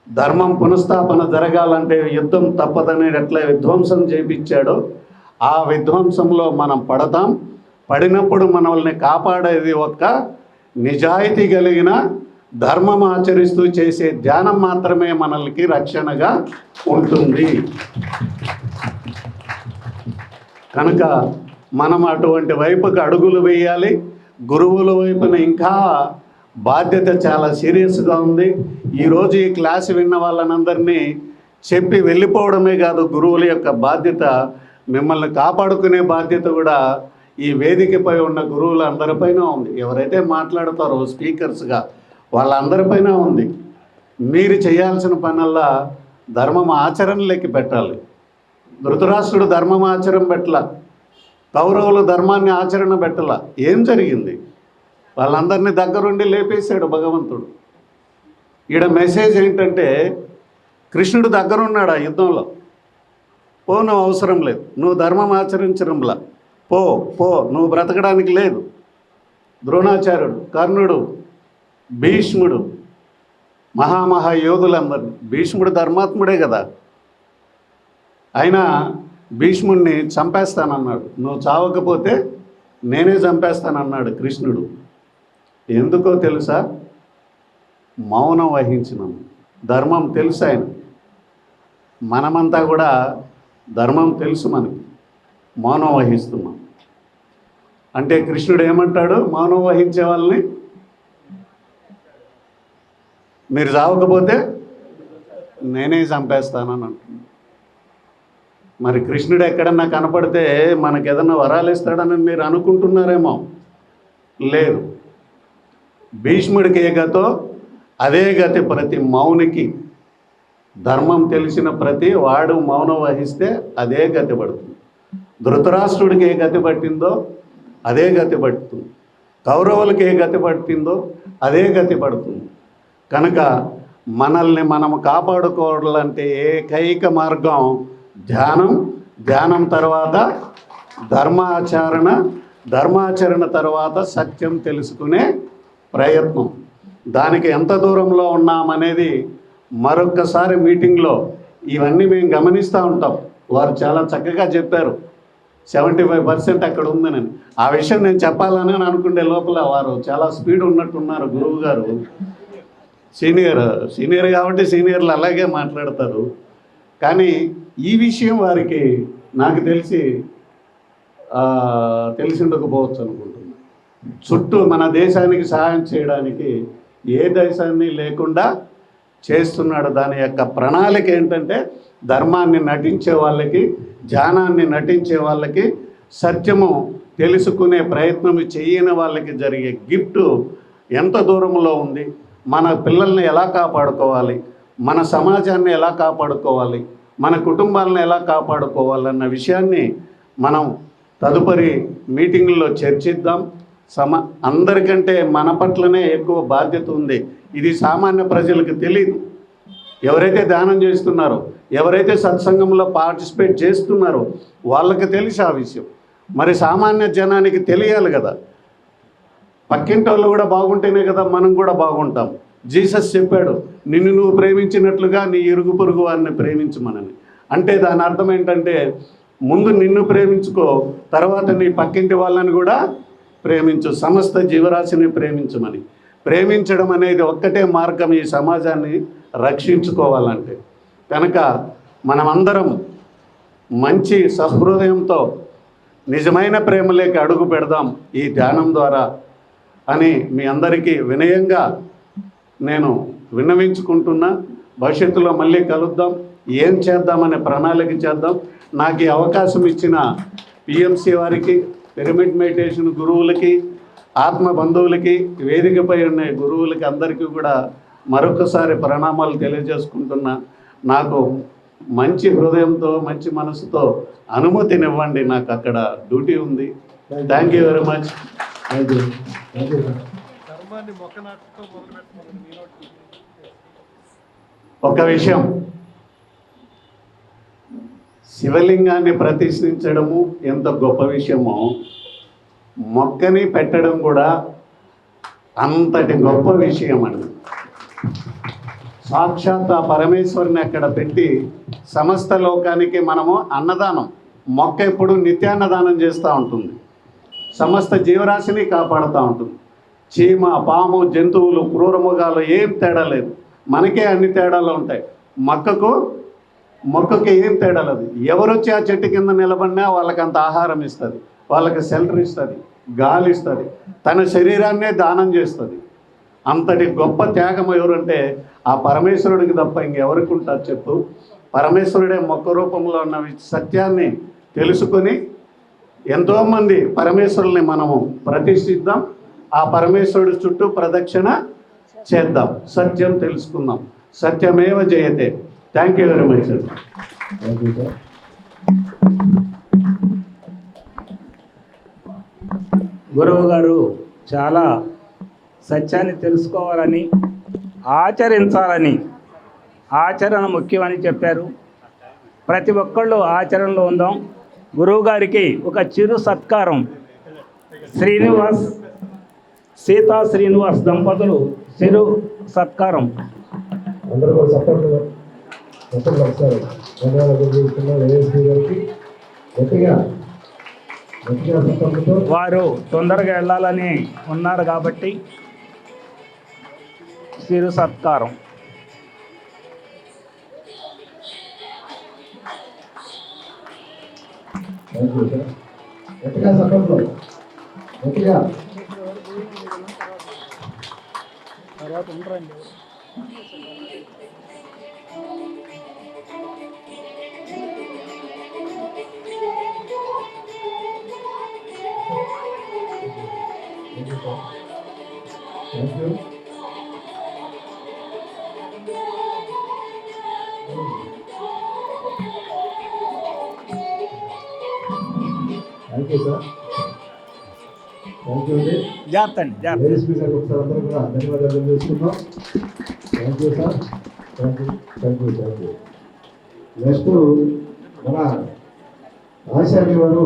ధర్మం పునఃస్థాపన జరగాలంటే యుద్ధం తప్పదని ఎట్లా విధ్వంసం చేయించాడో ఆ విధ్వంసంలో మనం పడతాం. పడినప్పుడు మనల్ని కాపాడేది ఒక్క నిజాయితీ కలిగిన ధర్మం ఆచరిస్తూ చేసే ధ్యానం మాత్రమే మనల్ని రక్షణగా ఉంటుంది. కనుక మనం అటువంటి వైపుకి అడుగులు వేయాలి. గురువుల వైపున ఇంకా బాధ్యత చాలా సీరియస్గా ఉంది. ఈరోజు ఈ క్లాస్ విన్న వాళ్ళనందరినీ చెప్పి వెళ్ళిపోవడమే కాదు, గురువుల యొక్క బాధ్యత, మిమ్మల్ని కాపాడుకునే బాధ్యత కూడా ఈ వేదికపై ఉన్న గురువులు అందరిపైన ఉంది. ఎవరైతే మాట్లాడతారో స్పీకర్స్గా వాళ్ళందరిపైన ఉంది. మీరు చేయాల్సిన పనల్లా ధర్మం ఆచరణలోకి పెట్టాలి. ధృతరాష్ట్రుడు ధర్మం ఆచరణ పెట్టల, కౌరవులు ధర్మాన్ని ఆచరణ పెట్టల. ఏం జరిగింది? వాళ్ళందరినీ దగ్గరుండి లేపేశాడు భగవంతుడు. ఈడ మెసేజ్ ఏంటంటే కృష్ణుడు దగ్గరున్నాడు ఆ యుద్ధంలో. పో, నువ్వు అవసరం లేదు, నువ్వు ధర్మం ఆచరించడంలా, పో పో, నువ్వు బ్రతకడానికి లేదు. ద్రోణాచార్యుడు, కర్ణుడు, భీష్ముడు, మహాయోధులందరినీ, భీష్ముడు ధర్మాత్ముడే కదా, అయినా భీష్ముడిని చంపేస్తానన్నాడు. నువ్వు చావకపోతే నేనే చంపేస్తానన్నాడు కృష్ణుడు. ఎందుకో తెలుసా? మౌనం వహించినాము. ధర్మం తెలుసు ఆయన. మనమంతా కూడా ధర్మం తెలుసు మనకి, మౌనం వహిస్తున్నాం. అంటే కృష్ణుడు ఏమంటాడు? మౌనం వహించే వాళ్ళని మీరు చావకపోతే నేనే చంపేస్తానని అంటున్నాడు. మరి కృష్ణుడు ఎక్కడన్నా కనపడితే మనకు ఏదన్నా వరాలు ఇస్తాడని మీరు అనుకుంటున్నారేమో. లేదు. భీష్ముడికి ఏ గతో అదే గతి ప్రతి మౌనికి. ధర్మం తెలిసిన ప్రతి వాడు మౌనం వహిస్తే అదే గతి పడుతుంది. ధృతరాష్ట్రుడికి ఏ గతి పట్టిందో అదే గతి పడుతుంది. కౌరవులకి ఏ గతి పట్టిందో అదే గతి పడుతుంది. కనుక మనల్ని మనము కాపాడుకోవాలంటే ఏకైక మార్గం ధ్యానం. ధ్యానం తర్వాత ధర్మాచరణ తర్వాత సత్యం తెలుసుకునే ప్రయత్నం. దానికి ఎంత దూరంలో ఉన్నామనేది మరొక్కసారి మీటింగ్లో ఇవన్నీ మేము గమనిస్తూ ఉంటాం. వారు చాలా చక్కగా చెప్పారు. 75% అక్కడ ఉందని. ఆ విషయం నేను చెప్పాలని అనుకునే లోపల వారు చాలా స్పీడ్ ఉన్నట్టున్నారు. గురువు గారు సీనియర్ కాబట్టి సీనియర్లు అలాగే మాట్లాడతారు. కానీ ఈ విషయం వారికి నాకు తెలిసి ఉండకపోవచ్చు అనుకుంటున్నాను. చుట్టూ మన దేశానికి సహాయం చేయడానికి ఏ దేశాన్ని లేకుండా చేస్తున్నాడు. దాని యొక్క ప్రణాళిక ఏంటంటే ధర్మాన్ని నటించే వాళ్ళకి, ధ్యానాన్ని నటించే వాళ్ళకి, సత్యము తెలుసుకునే ప్రయత్నం చేయని వాళ్ళకి జరిగే గిఫ్ట్ ఎంత దూరంలో ఉంది. మన పిల్లల్ని ఎలా కాపాడుకోవాలి, మన సమాజాన్ని ఎలా కాపాడుకోవాలి, మన కుటుంబాలను ఎలా కాపాడుకోవాలన్న విషయాన్ని మనం తదుపరి మీటింగ్లో చర్చిద్దాం. అందరికంటే మన పట్లనే ఎక్కువ బాధ్యత ఉంది. ఇది సామాన్య ప్రజలకు తెలియదు. ఎవరైతే ధ్యానం చేస్తున్నారో, ఎవరైతే సత్సంగంలో పార్టిసిపేట్ చేస్తున్నారో వాళ్ళకి తెలిసి ఆ విషయం. మరి సామాన్య జనానికి తెలియాలి కదా. పక్కింటి వాళ్ళు కూడా బాగుంటేనే కదా మనం కూడా బాగుంటాం. జీసస్ చెప్పాడు, నిన్ను నువ్వు ప్రేమించినట్లుగా నీ ఇరుగు పొరుగు వారిని ప్రేమించమనని. అంటే దాని అర్థం ఏంటంటే ముందు నిన్ను ప్రేమించుకో, తర్వాత నీ పక్కింటి వాళ్ళని కూడా ప్రేమించు, సమస్త జీవరాశిని ప్రేమించమని. ప్రేమించడం అనేది ఒక్కటే మార్గం ఈ సమాజాన్ని రక్షించుకోవాలంటే. కనుక మనమందరం మంచి సహృదయంతో నిజమైన ప్రేమలోకి అడుగు పెడదాం ఈ ధ్యానం ద్వారా అని మీ అందరికీ వినయంగా నేను విన్నవించుకుంటున్నా. భవిష్యత్తులో మళ్ళీ కలుద్దాం, ఏం చేద్దామనే ప్రణాళిక చేద్దాం. నాకు ఈ అవకాశం ఇచ్చిన పిఎంసి వారికి, పిరమిడ్ మెడిటేషన్ గురువులకి, ఆత్మ బంధువులకి, వేదికపై ఉన్న గురువులకి అందరికీ కూడా మరొకసారి ప్రణామాలు తెలియజేసుకుంటున్నా. నాకు మంచి హృదయంతో, మంచి మనసుతో అనుమతినివ్వండి. నాకు అక్కడ డ్యూటీ ఉంది. Thank you very much. శివలింగాన్ని మొక్క నాటుతో మొదలు పెట్టుకోండి. ఒక విషయం, శివలింగాన్ని ప్రతిష్ఠించడము ఎంత గొప్ప విషయమో, మొక్కని పెట్టడం కూడా అంతటి గొప్ప విషయం అండి. సాక్షాత్ ఆ పరమేశ్వరుని అక్కడ పెట్టి సమస్త లోకానికి మనము అన్నదానం, మొక్క ఎప్పుడు నిత్యాన్నదానం చేస్తూ ఉంటుంది, సమస్త జీవరాశిని కాపాడుతూ ఉంటుంది. చీమ, పాము, జంతువులు, క్రూరముగాలు ఏం తేడా లేదు, మనకే అన్ని తేడాలు ఉంటాయి. మొక్కకి ఏం తేడా లేదు. ఎవరొచ్చి ఆ చెట్టు కింద నిలబడినా వాళ్ళకి అంత ఆహారం ఇస్తుంది, వాళ్ళకి షెల్టర్ ఇస్తుంది, గాలి ఇస్తుంది, తన శరీరాన్నే దానం చేస్తుంది. అంతటి గొప్ప త్యాగం ఎవరంటే ఆ పరమేశ్వరుడికి తప్ప ఇంకెవరికి ఉంటుంది చెప్పు? పరమేశ్వరుడే మొక్క రూపంలో ఉన్న సత్యాన్ని తెలుసుకొని ఎంతోమంది పరమేశ్వరుల్ని మనము ప్రతిష్ఠిద్దాం, ఆ పరమేశ్వరుడి చుట్టూ ప్రదక్షిణ చేద్దాం, సత్యం తెలుసుకుందాం. సత్యమేవ జయతే. Thank you very much sir. గురువు గారు చాలా సత్యాన్ని తెలుసుకోవాలని, ఆచరించాలని, ఆచరణ ముఖ్యమని చెప్పారు. ప్రతి ఒక్కళ్ళు ఆచరణలో ఉందాం. గురువు గారికి ఒక చిరు సత్కారం. సీతా శ్రీనివాస్ దంపతులు చిరు సత్కారం. అందరూ కూడా సపోర్ట్ ఒకసారి ధన్యవాదాలు తెలుస్తున్నాం ఏఎస్పీ గారికి. గట్టిగా సపోర్ట్తో వారు తొందరగా వెళ్ళాలని ఉన్నారు కాబట్టి చిరు సత్కారం. Thank you sir. గట్టిగా సపోర్ట్లో గట్టిగా తర్వాత ఉండరండి. Thank you. Thank you sir. Thank you అండి. జాగ్రత్త అండి, జాగ్రత్త. ఏఎస్పీ గారికి ఒకసారి అందరూ కూడా ధన్యవాదాలు తెలియజేస్తున్నాం. Thank you sir. Thank you. Next మన ఆచార్య వారు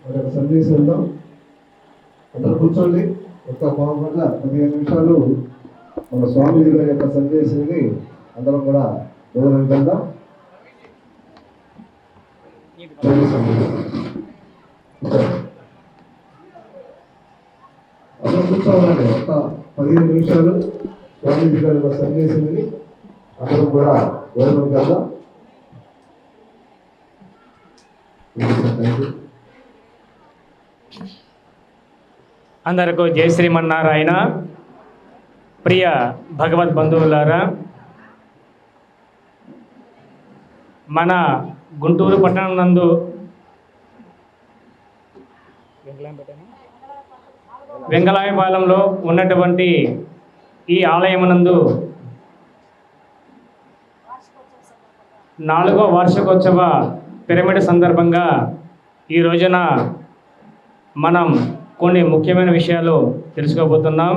ఒక సందేశం ఉందాం. అందరూ కూర్చోండి. ఒక 15 నిమిషాలు మన స్వామీజీ గారి యొక్క సందేశాన్ని అందరం కూడా వివరించుకుందాం. అందరూ కూర్చోవాలండి. ఒక 15 నిమిషాలు స్వామీజీ గారి యొక్క సందేశాన్ని అందరం కూడా వివరించుకుందాం. అందరికీ జై శ్రీమన్నారాయణ. ప్రియ భగవద్ బంధువులారా, మన గుంటూరు పట్టణం నందు వెంగళాయపాలెంలో ఉన్నటువంటి ఈ ఆలయమునందు 4వ వార్షికోత్సవ పిరమిడ్ సందర్భంగా ఈ రోజున మనం కొన్ని ముఖ్యమైన విషయాలు తెలుసుకోబోతున్నాం.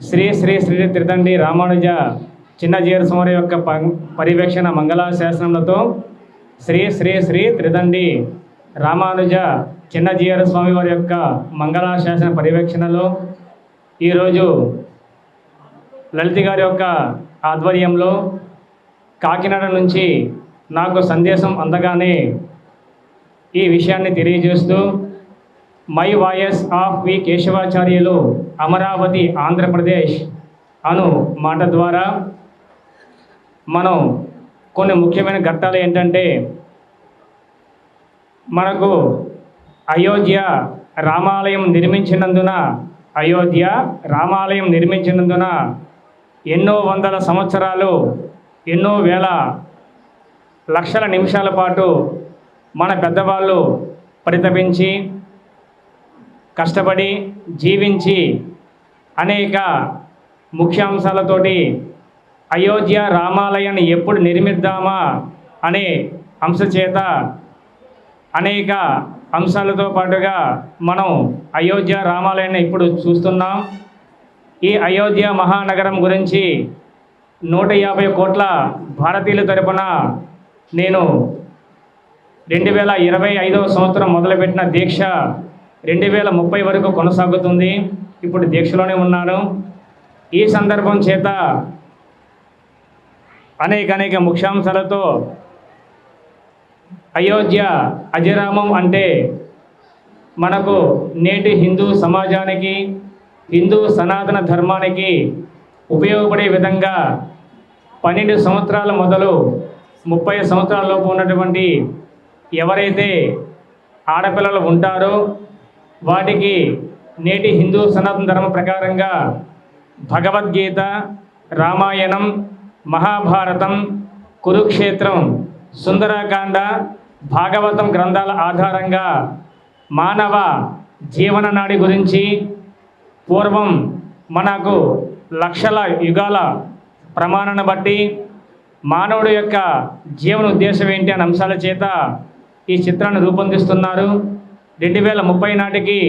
శ్రీ శ్రీ శ్రీ త్రిదండి రామానుజ చిన్నజీయర స్వామి యొక్క పర్యవేక్షణ మంగళాశాసనములతో శ్రీ శ్రీ శ్రీ త్రిదండి రామానుజ చిన్నజీయర స్వామి వారి యొక్క మంగళాశాసన పర్యవేక్షణలో ఈరోజు లలిత గారి యొక్క ఆధ్వర్యంలో కాకినాడ నుంచి నాకు సందేశం అందగానే ఈ విషయాన్ని తెలియజేస్తూ మై వాయస్ ఆఫ్ వి కేశవాచార్యులు అమరావతి ఆంధ్రప్రదేశ్ అను మాట ద్వారా మనం కొన్ని ముఖ్యమైన ఘట్టాలు ఏంటంటే, మనకు అయోధ్య రామాలయం నిర్మించినందున ఎన్నో వందల సంవత్సరాలు, ఎన్నో వేల లక్షల నిమిషాల పాటు మన పెద్దవాళ్ళు పరితపించి కష్టపడి జీవించి అనేక ముఖ్యాంశాలతోటి అయోధ్య రామాలయాన్ని ఎప్పుడు నిర్మిద్దామా అనే అంశచేత అనేక అంశాలతో పాటుగా మనం అయోధ్య రామాలయాన్ని ఇప్పుడు చూస్తున్నాం. ఈ అయోధ్య మహానగరం గురించి 150 కోట్ల భారతీయుల తరపున నేను 2025వ సంవత్సరం మొదలుపెట్టిన దీక్ష 2030 వరకు కొనసాగుతుంది. ఇప్పుడు దీక్షలోనే ఉన్నాను. ఈ సందర్భం చేత అనేక ముఖ్యాంశాలతో అయోధ్య అజరామం అంటే మనకు నేటి హిందూ సమాజానికి, హిందూ సనాతన ధర్మానికి ఉపయోగపడే విధంగా 12 సంవత్సరాల మొదలు 30 సంవత్సరాల లోపు ఉన్నటువంటి ఎవరైతే ఆడపిల్లలు ఉంటారో వాటికి నేటి హిందూ సనాతన ధర్మం ప్రకారంగా భగవద్గీత, రామాయణం, మహాభారతం, కురుక్షేత్రం, సుందరకాండ, భాగవతం గ్రంథాల ఆధారంగా మానవ జీవన నాడి గురించి పూర్వం మనకు లక్షల యుగాల ప్రమాణాన్ని బట్టి మానవుడి యొక్క జీవన ఉద్దేశం ఏంటి అనే అంశాల చేత ఈ చిత్రాన్ని రూపొందిస్తున్నారు. 2030 నాటికి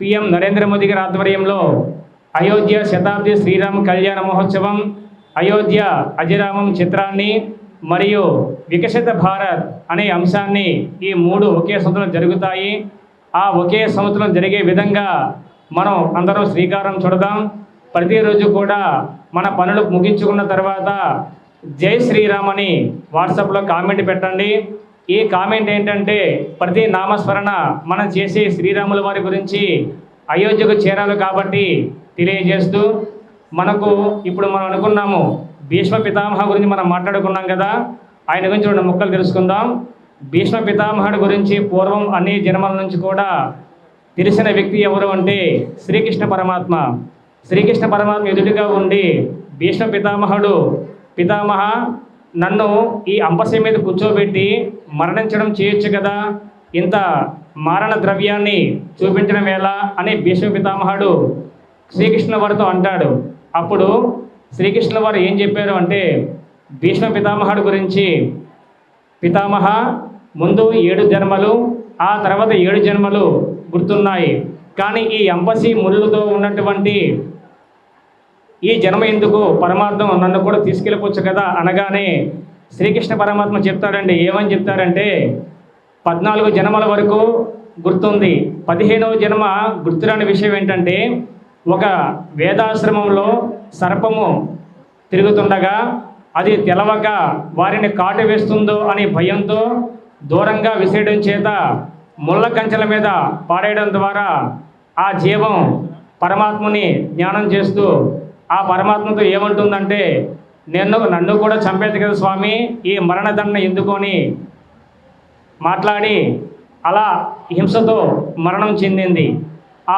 PM నరేంద్ర మోదీ గారి ఆధ్వర్యంలో అయోధ్య శతాబ్ది శ్రీరామ కళ్యాణ మహోత్సవం, అయోధ్య అజరామం చిత్రాన్ని మరియు వికసిత భారత్ అనే అంశాన్ని ఈ 3 ఒకే సంవత్సరం జరుగుతాయి. ఆ ఒకే సంవత్సరం జరిగే విధంగా మనం అందరం శ్రీకారం చుడదాం. ప్రతిరోజు కూడా మన పనులు ముగించుకున్న తర్వాత జై శ్రీరామ్ అని వాట్సాప్లో కామెంట్ పెట్టండి. ఈ కామెంట్ ఏంటంటే ప్రతి నామస్మరణ మనం చేసే శ్రీరాముల వారి గురించి అయోధ్యకు చేరాలి కాబట్టి తెలియజేస్తూ, మనకు ఇప్పుడు మనం అనుకున్నాము భీష్మ పితామహ గురించి మనం మాట్లాడుకున్నాం కదా, ఆయన గురించి 2 ముక్కలు తెలుసుకుందాం. భీష్మ పితామహుడి గురించి పూర్వం అన్ని జన్మల నుంచి కూడా తెలిసిన వ్యక్తి ఎవరు అంటే శ్రీకృష్ణ పరమాత్మ. శ్రీకృష్ణ పరమాత్మ ఎదుటిగా ఉండి భీష్మ పితామహుడు, పితామహ నన్ను ఈ అంపశ మీద కూర్చోబెట్టి మరణించడం చేయొచ్చు కదా, ఇంత మారణ ద్రవ్యాన్ని చూపించడం ఎలా అని భీష్మ పితామహుడు శ్రీకృష్ణ వారితో అంటాడు. అప్పుడు శ్రీకృష్ణ వారు ఏం చెప్పారు అంటే భీష్మ పితామహుడు గురించి, పితామహ ముందు 7 జన్మలు, ఆ తర్వాత 7 జన్మలు గుర్తున్నాయి, కానీ ఈ అంపసి ముళ్ళుతో ఉన్నటువంటి ఈ జన్మ ఎందుకు, పరమార్థం నన్ను కూడా తీసుకెళ్ళిపోవచ్చు కదా అనగానే శ్రీకృష్ణ పరమాత్మ చెప్తాడండి. ఏమని చెప్తారంటే 14 జన్మల వరకు గుర్తుంది, 15వ జన్మ గుర్తురాని విషయం ఏంటంటే ఒక వేదాశ్రమంలో సర్పము తిరుగుతుండగా అది తెలవక వారిని కాటు వేస్తుందో అనే భయంతో దూరంగా విసిరేయడం చేత ముళ్ళ కంచెల మీద పాడేయడం ద్వారా ఆ జీవం పరమాత్మని జ్ఞానం చేస్తూ ఆ పరమాత్మతో ఏమంటుందంటే నన్ను కూడా చంపేది కదా స్వామి, ఈ మరణదండ ఎందుకు అని మాట్లాడి అలా హింసతో మరణం చెందింది.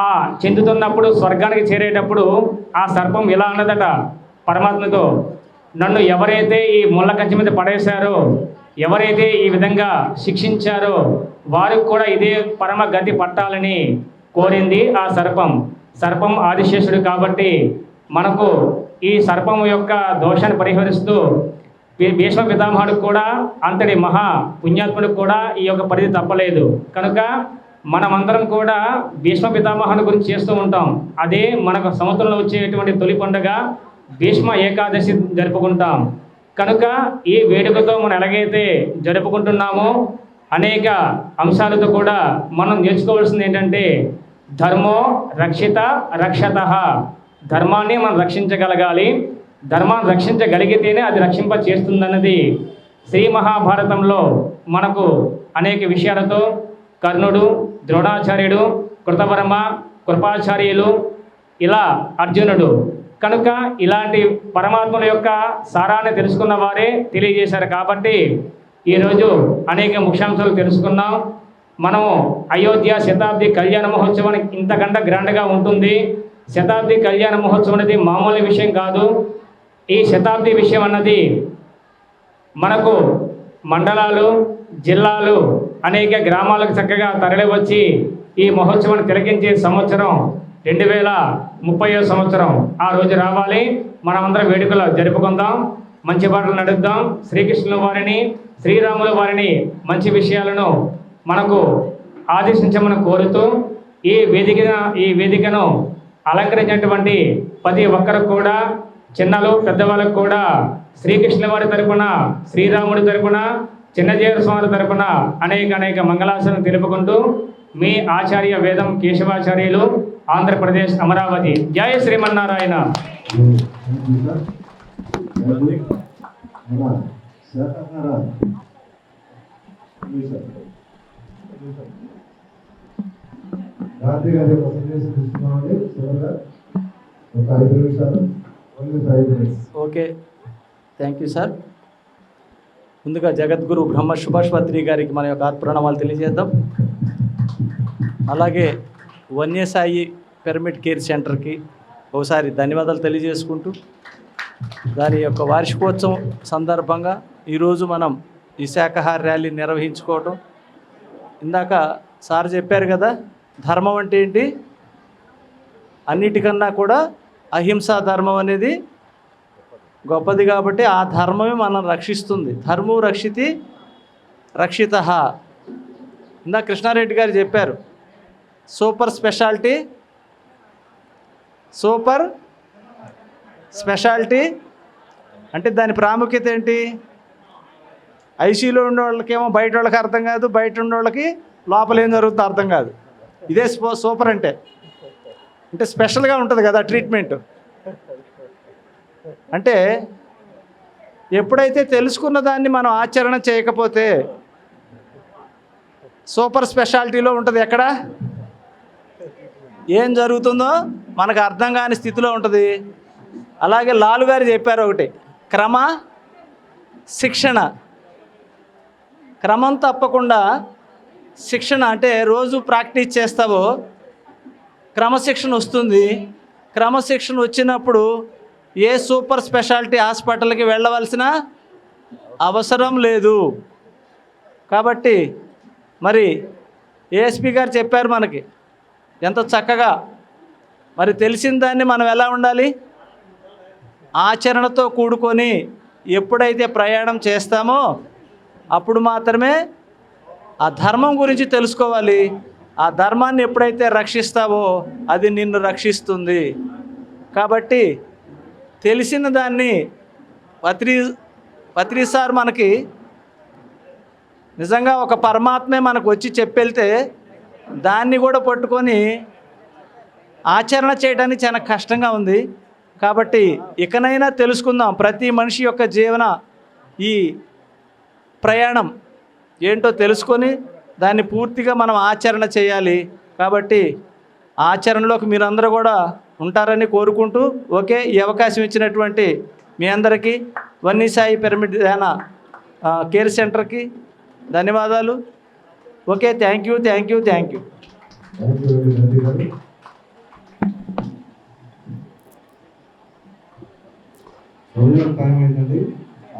ఆ చెందుతున్నప్పుడు స్వర్గానికి చేరేటప్పుడు ఆ సర్పం ఇలా అన్నదట పరమాత్మతో, నన్ను ఎవరైతే ఈ ముళ్ళ కంచె మీద పడేశారో, ఎవరైతే ఈ విధంగా శిక్షించారో వారికి కూడా ఇదే పరమ గతి పట్టాలని కోరింది ఆ సర్పం. సర్పం ఆదిశేషుడు కాబట్టి మనకు ఈ సర్పం యొక్క దోషాన్ని పరిహరిస్తూ భీష్మ పితామహుడు కూడా అంతటి మహా పుణ్యాత్ముడికి కూడా ఈ యొక్క పరిధి తప్పలేదు. కనుక మనమందరం కూడా భీష్మ పితామహుని గురించి చేస్తూ ఉంటాం. అదే మనకు సంవత్సరంలో వచ్చేటువంటి తొలి పండుగ భీష్మ ఏకాదశి జరుపుకుంటాం. కనుక ఈ వేడుకతో మనం ఎలాగైతే జరుపుకుంటున్నామో అనేక అంశాలతో కూడా మనం నేర్చుకోవాల్సింది ఏంటంటే ధర్మో రక్షిత రక్షతః. ధర్మాన్ని మనం రక్షించగలగాలి, ధర్మాన్ని రక్షించగలిగితేనే అది రక్షింప చేస్తుందన్నది శ్రీ మహాభారతంలో మనకు అనేక విషయాలతో కర్ణుడు, ద్రోణాచార్యుడు, కృతవర్మ, కృపాచార్యులు, ఇలా అర్జునుడు. కనుక ఇలాంటి పరమాత్మల యొక్క సారాన్ని తెలుసుకున్న వారే తెలియజేశారు కాబట్టి ఈరోజు అనేక ముఖ్యాంశాలు తెలుసుకున్నాం. మనం అయోధ్య శతాబ్ది కళ్యాణ మహోత్సవానికి ఇంతకంటే గ్రాండ్గా ఉంటుంది. శతాబ్ది కళ్యాణ మహోత్సవం అనేది మామూలు విషయం కాదు. ఈ శతాబ్ది విషయం అన్నది మనకు మండలాలు, జిల్లాలు, అనేక గ్రామాలకు చక్కగా తరలివచ్చి ఈ మహోత్సవాన్ని తిలకించే సంవత్సరం 2030వ సంవత్సరం. ఆ రోజు రావాలి, మనమందరం వేడుకలు జరుపుకుందాం, మంచి బాటలు నడుద్దాం. శ్రీకృష్ణుల వారిని, శ్రీరాముల వారిని మంచి విషయాలను మనకు ఆదేశించమని కోరుతూ ఈ వేదికను అలంకరించినటువంటి ప్రతి ఒక్కరికి కూడా, చిన్నలు పెద్దవాళ్ళకు కూడా శ్రీకృష్ణ వారి తరపున, శ్రీరాముడి తరపున, చిన్నజీవ స్వామి తరపున అనేక మంగళాశాలను తెలుపుకుంటూ మీ ఆచార్య వేదం కేశవాచార్యులు, ఆంధ్రప్రదేశ్, అమరావతి. జై శ్రీమన్నారాయణ. గాంధీ గారి యొక్క సందేశం ఇస్తున్నామండి. చివరిగా ఒక 5 నిమిషాలు, only 5 minutes. Okay, thank you sir. ముందుగా జగద్గురు బ్రహ్మ సుభాష్పత్రి గారికి మన యొక్క ప్రణామాలు తెలియజేద్దాం. అలాగే వన్యసాయి పిరమిడ్ కేర్ సెంటర్కి ఒకసారి ధన్యవాదాలు తెలియజేసుకుంటూ, దాని యొక్క వార్షికోత్సవం సందర్భంగా ఈరోజు మనం ఈ శాకాహార ర్యాలీ నిర్వహించుకోవటం. ఇందాక సార్ చెప్పారు కదా, ధర్మం అంటే ఏంటి, అన్నిటికన్నా కూడా అహింసా ధర్మం అనేది గొప్పది. కాబట్టి ఆ ధర్మమే మనం రక్షిస్తుంది. ధర్మో రక్షితి రక్షితః. ఇందాక కృష్ణారెడ్డి గారు చెప్పారు, సూపర్ స్పెషాలిటీ అంటే దాని ప్రాముఖ్యత ఏంటి? ఐసీలో ఉండే వాళ్ళకేమో బయట వాళ్ళకి అర్థం కాదు, బయట ఉండే వాళ్ళకి లోపల ఏం జరుగుతుందో అర్థం కాదు. ఇదే సూపర్ అంటే స్పెషల్గా ఉంటుంది కదా ట్రీట్మెంట్. అంటే ఎప్పుడైతే తెలుసుకున్న దాన్ని మనం ఆచరణ చేయకపోతే సూపర్ స్పెషాలిటీలో ఉంటుంది. ఎక్కడ ఏం జరుగుతుందో మనకు అర్థం కాని స్థితిలో ఉంటుంది. అలాగే లాలు గారు చెప్పారు ఒకటి, క్రమం తప్పకుండా శిక్షణ. అంటే రోజు ప్రాక్టీస్ చేస్తావో క్రమశిక్షణ వస్తుంది. క్రమశిక్షణ వచ్చినప్పుడు ఏ సూపర్ స్పెషాలిటీ హాస్పిటల్కి వెళ్ళవలసిన అవసరం లేదు. కాబట్టి మరి ఏఎస్పీ గారు చెప్పారు మనకి ఎంత చక్కగా. మరి తెలిసిన దాన్ని మనం ఎలా ఉండాలి? ఆచరణతో కూడుకొని ఎప్పుడైతే ప్రయాణం చేస్తామో అప్పుడు మాత్రమే ఆ ధర్మం గురించి తెలుసుకోవాలి. ఆ ధర్మాన్ని ఎప్పుడైతే రక్షిస్తావో అది నిన్ను రక్షిస్తుంది. కాబట్టి తెలిసిన దాన్ని పత్రి సార్ మనకి నిజంగా ఒక పరమాత్మే మనకు వచ్చి చెప్పెళ్తే దాన్ని కూడా పట్టుకొని ఆచరణ చేయడానికి చాలా కష్టంగా ఉంది. కాబట్టి ఇకనైనా తెలుసుకుందాం, ప్రతి మనిషి యొక్క జీవన ఈ ప్రయాణం ఏంటో తెలుసుకొని దాన్ని పూర్తిగా మనం ఆచరణ చేయాలి. కాబట్టి ఆచరణలోకి మీరందరూ కూడా ఉంటారని కోరుకుంటూ, ఓకే, ఈ అవకాశం ఇచ్చినటువంటి మీ అందరికీ వన్యసాయి పిరమిడ్ ధ్యాన కేర్ సెంటర్కి ధన్యవాదాలు. Okay, thank you. భోజనం టైం అయిందండి.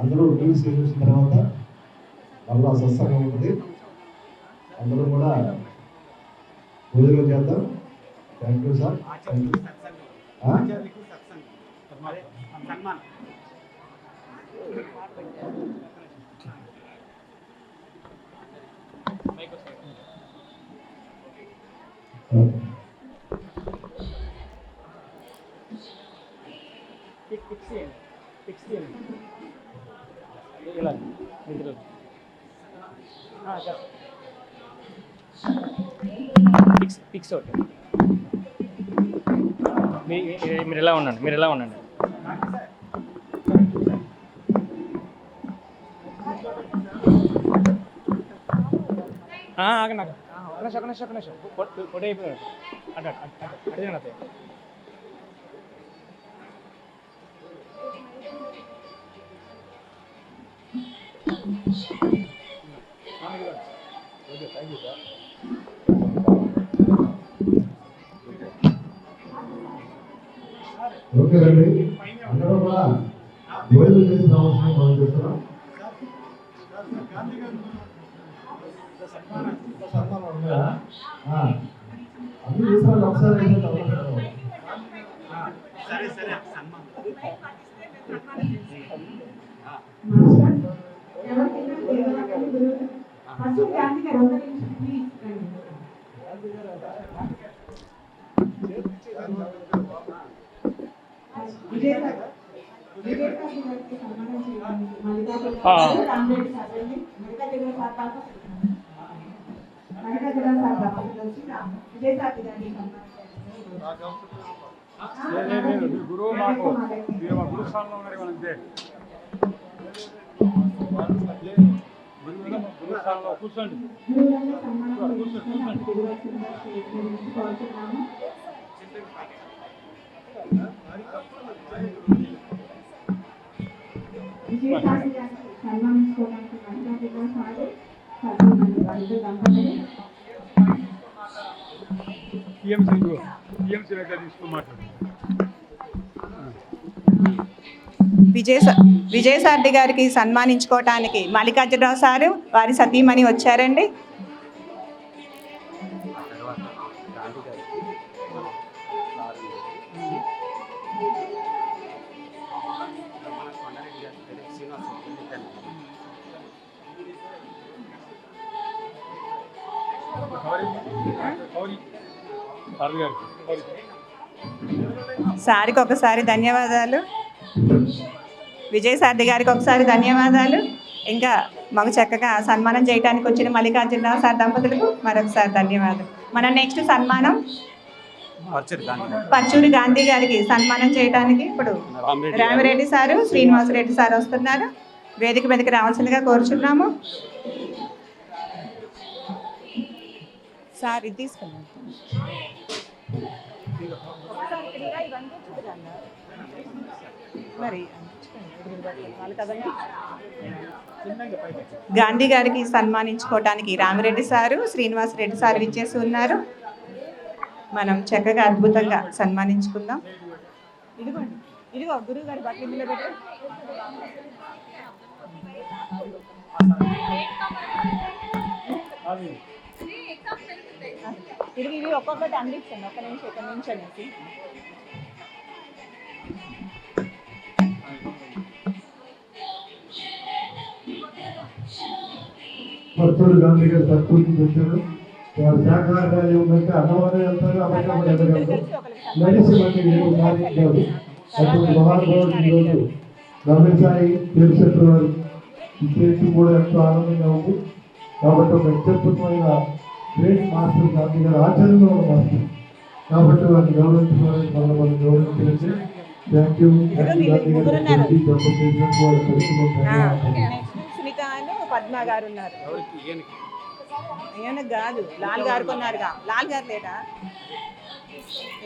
అందరూ న్యూస్ చేసిన తర్వాత మళ్ళా సత్సంగం ఉంటుంది. అందరూ కూడా భోజనం చేద్దాం. Thank you sir. Fix out. మీరు ఎలా ఉండండి. నాకు ఒక నిమిషం పొడి అయిపోయాడు. అదే ఓకే రండి, అందరూ కూడా భోజనం చేసిన అవసరం మనం చేస్తున్నాం. అన్ని చూసాను ఒకసారి. గురువు మాకు గురు స్థానంలో ఉన్నారు మనకి గురు స్థానంలో కూర్చోండి. విజయసారథి గారికి సన్మానించుకోవటానికి మల్లికార్జునరావు సారు వారి సతీమణి వచ్చారండి. సారికి ఒకసారి ధన్యవాదాలు. విజయసారథి గారికి ఒకసారి ధన్యవాదాలు. ఇంకా మాకు చక్కగా సన్మానం చేయడానికి వచ్చిన మల్లికార్జునరావు సార్ దంపతులకు మరొకసారి ధన్యవాదాలు. మన నెక్స్ట్ సన్మానం పర్చూరి గాంధీ గారికి సన్మానం చేయడానికి ఇప్పుడు రామిరెడ్డి సారు, శ్రీనివాసరెడ్డి సార్ వస్తున్నారు. వేదిక మీదకి రావాల్సిందిగా కోరుచున్నాము. సార్ ఇది తీసుకున్నాం. మరి గాంధీ గారికి సన్మానించుకోవడానికి రామిరెడ్డి సారు, శ్రీనివాసరెడ్డి సారు ఇచ్చేసి ఉన్నారు. మనం చక్కగా అద్భుతంగా సన్మానించుకుందాం. ఇదిగోండి, ఇదిగో గురువు గారి బట్టలు ఇందులో పెట్టు. ఇది ఒక్కొక్కటి అందించండి. ఒక్క నిమిషం అనేసి పర్చూరి గాంధీ గారు సత్కూర్చి వచ్చారు. వారి శాఖాహారాలు ఏమంటే అన్నవారు వెళ్తారు, అమ్మకం వెళ్ళగలరు. నడిచి మళ్ళీ కాదు. అటువంటి మహానుభావుడు ఈరోజు గమనించాయి తెలిసేట్టు వారు చేసి కూడా ఎంతో ఆనందంగా ఉంది. కాబట్టి ఒక అత్యద్భుతమైన గ్రేట్ మాస్టర్ గాంధీ గారు ఆచరణలో ఉన్న మాస్టర్ కాబట్టి వారిని గౌరవించుకోవాలని మనం గౌరవించలేదు. Thank you. సునీత పద్మ గారు ఉన్నారు. ఈయన కాదు, లాల్ గారు కొన్నారుగా. లాల్ గారు లేదా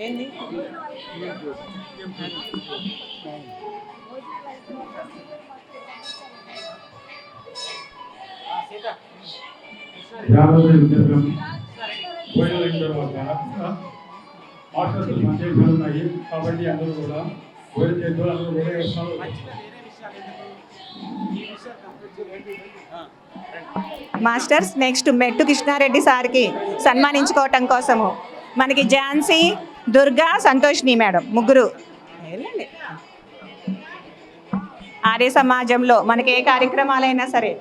ఏంది? ఉన్నాయి కాబట్టి అందరూ కూడా మాస్టర్స్ నెక్స్ట్ మెట్టు కృష్ణారెడ్డి సార్కి సన్మానించుకోవటం కోసము మనకి ఝాన్సీ, దుర్గా, సంతోష్ని మేడం ముగ్గురు వెళ్ళండి. ఆర్య సమాజంలో మనకి ఏ కార్యక్రమాలైనా సరే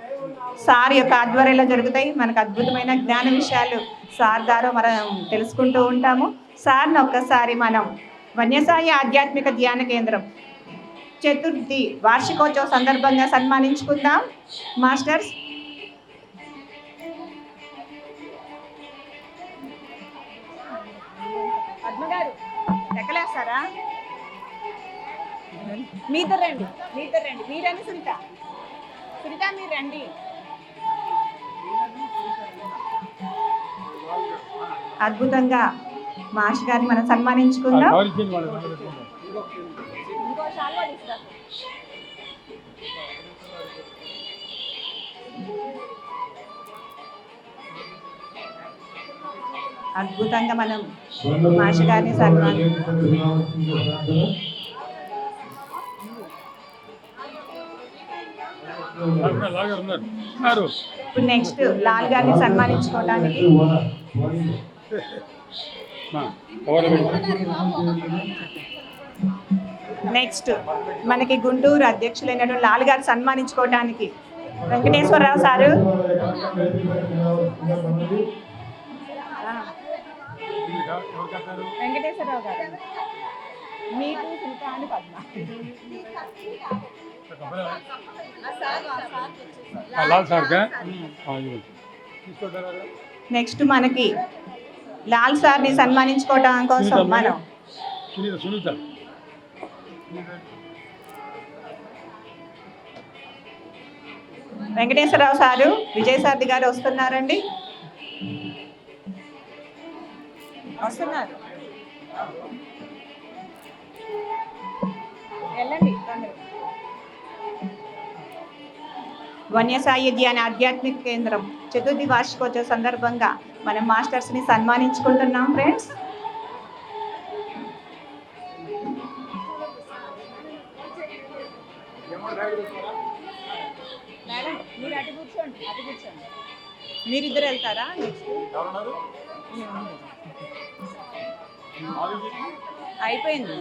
సార్ యొక్క ఆధ్వర్యంలో జరుగుతాయి. మనకు అద్భుతమైన జ్ఞాన విషయాలు సార్ ద్వారా మనం తెలుసుకుంటూ ఉంటాము. సార్ని ఒక్కసారి మనం వన్యసాయి ఆధ్యాత్మిక ధ్యాన కేంద్రం చతుర్థి వార్షికోత్సవ సందర్భంగా సన్మానించుకుందాం. మాస్టర్స్ పద్మగారు ఎక్కలేస్తారా? మీతో రండి, మీరండి. సునీత మీరు రండి. అద్భుతంగా మాస్టర్ గారిని మనం సన్మానించుకుందాం. అద్భుతంగా మనం మాస్టర్ గారిని సన్మానించుకుందాం. ఇప్పుడు నెక్స్ట్ లాల్ గారిని సన్మానించుకోవడానికి నెక్స్ట్ మనకి గుంటూరు అధ్యక్షులైనటువంటి లాల్ గారు సన్మానించుకోవడానికి వెంకటేశ్వరరావు సారు, ఎవరు కట్టారు? వెంకటేశ్వరరావు గారు. మీకు శిల్ప అని పద్మ. లాల్ సార్గా తీసుకుంటారా? నెక్స్ట్ మనకి లాల్ సార్ని సన్మానించుకోవడం కోసం మనం సునీత వెంకటేశ్వరరావు సారు, విజయసారథి గారు వస్తున్నారండి. వస్తున్నారు, వెళ్ళండి. వన్య సాయుధ్యాన ఆధ్యాత్మిక కేంద్రం చతుర్థి వార్షికోత్సవ సందర్భంగా మనం మాస్టర్స్ని సన్మానించుకుంటున్నాం ఫ్రెండ్స్. మేడం మీరు అటు కూర్చోండి, అటు కూర్చోండి. మీరిద్దరు వెళ్తారా? నెక్స్ట్ అయిపోయింది.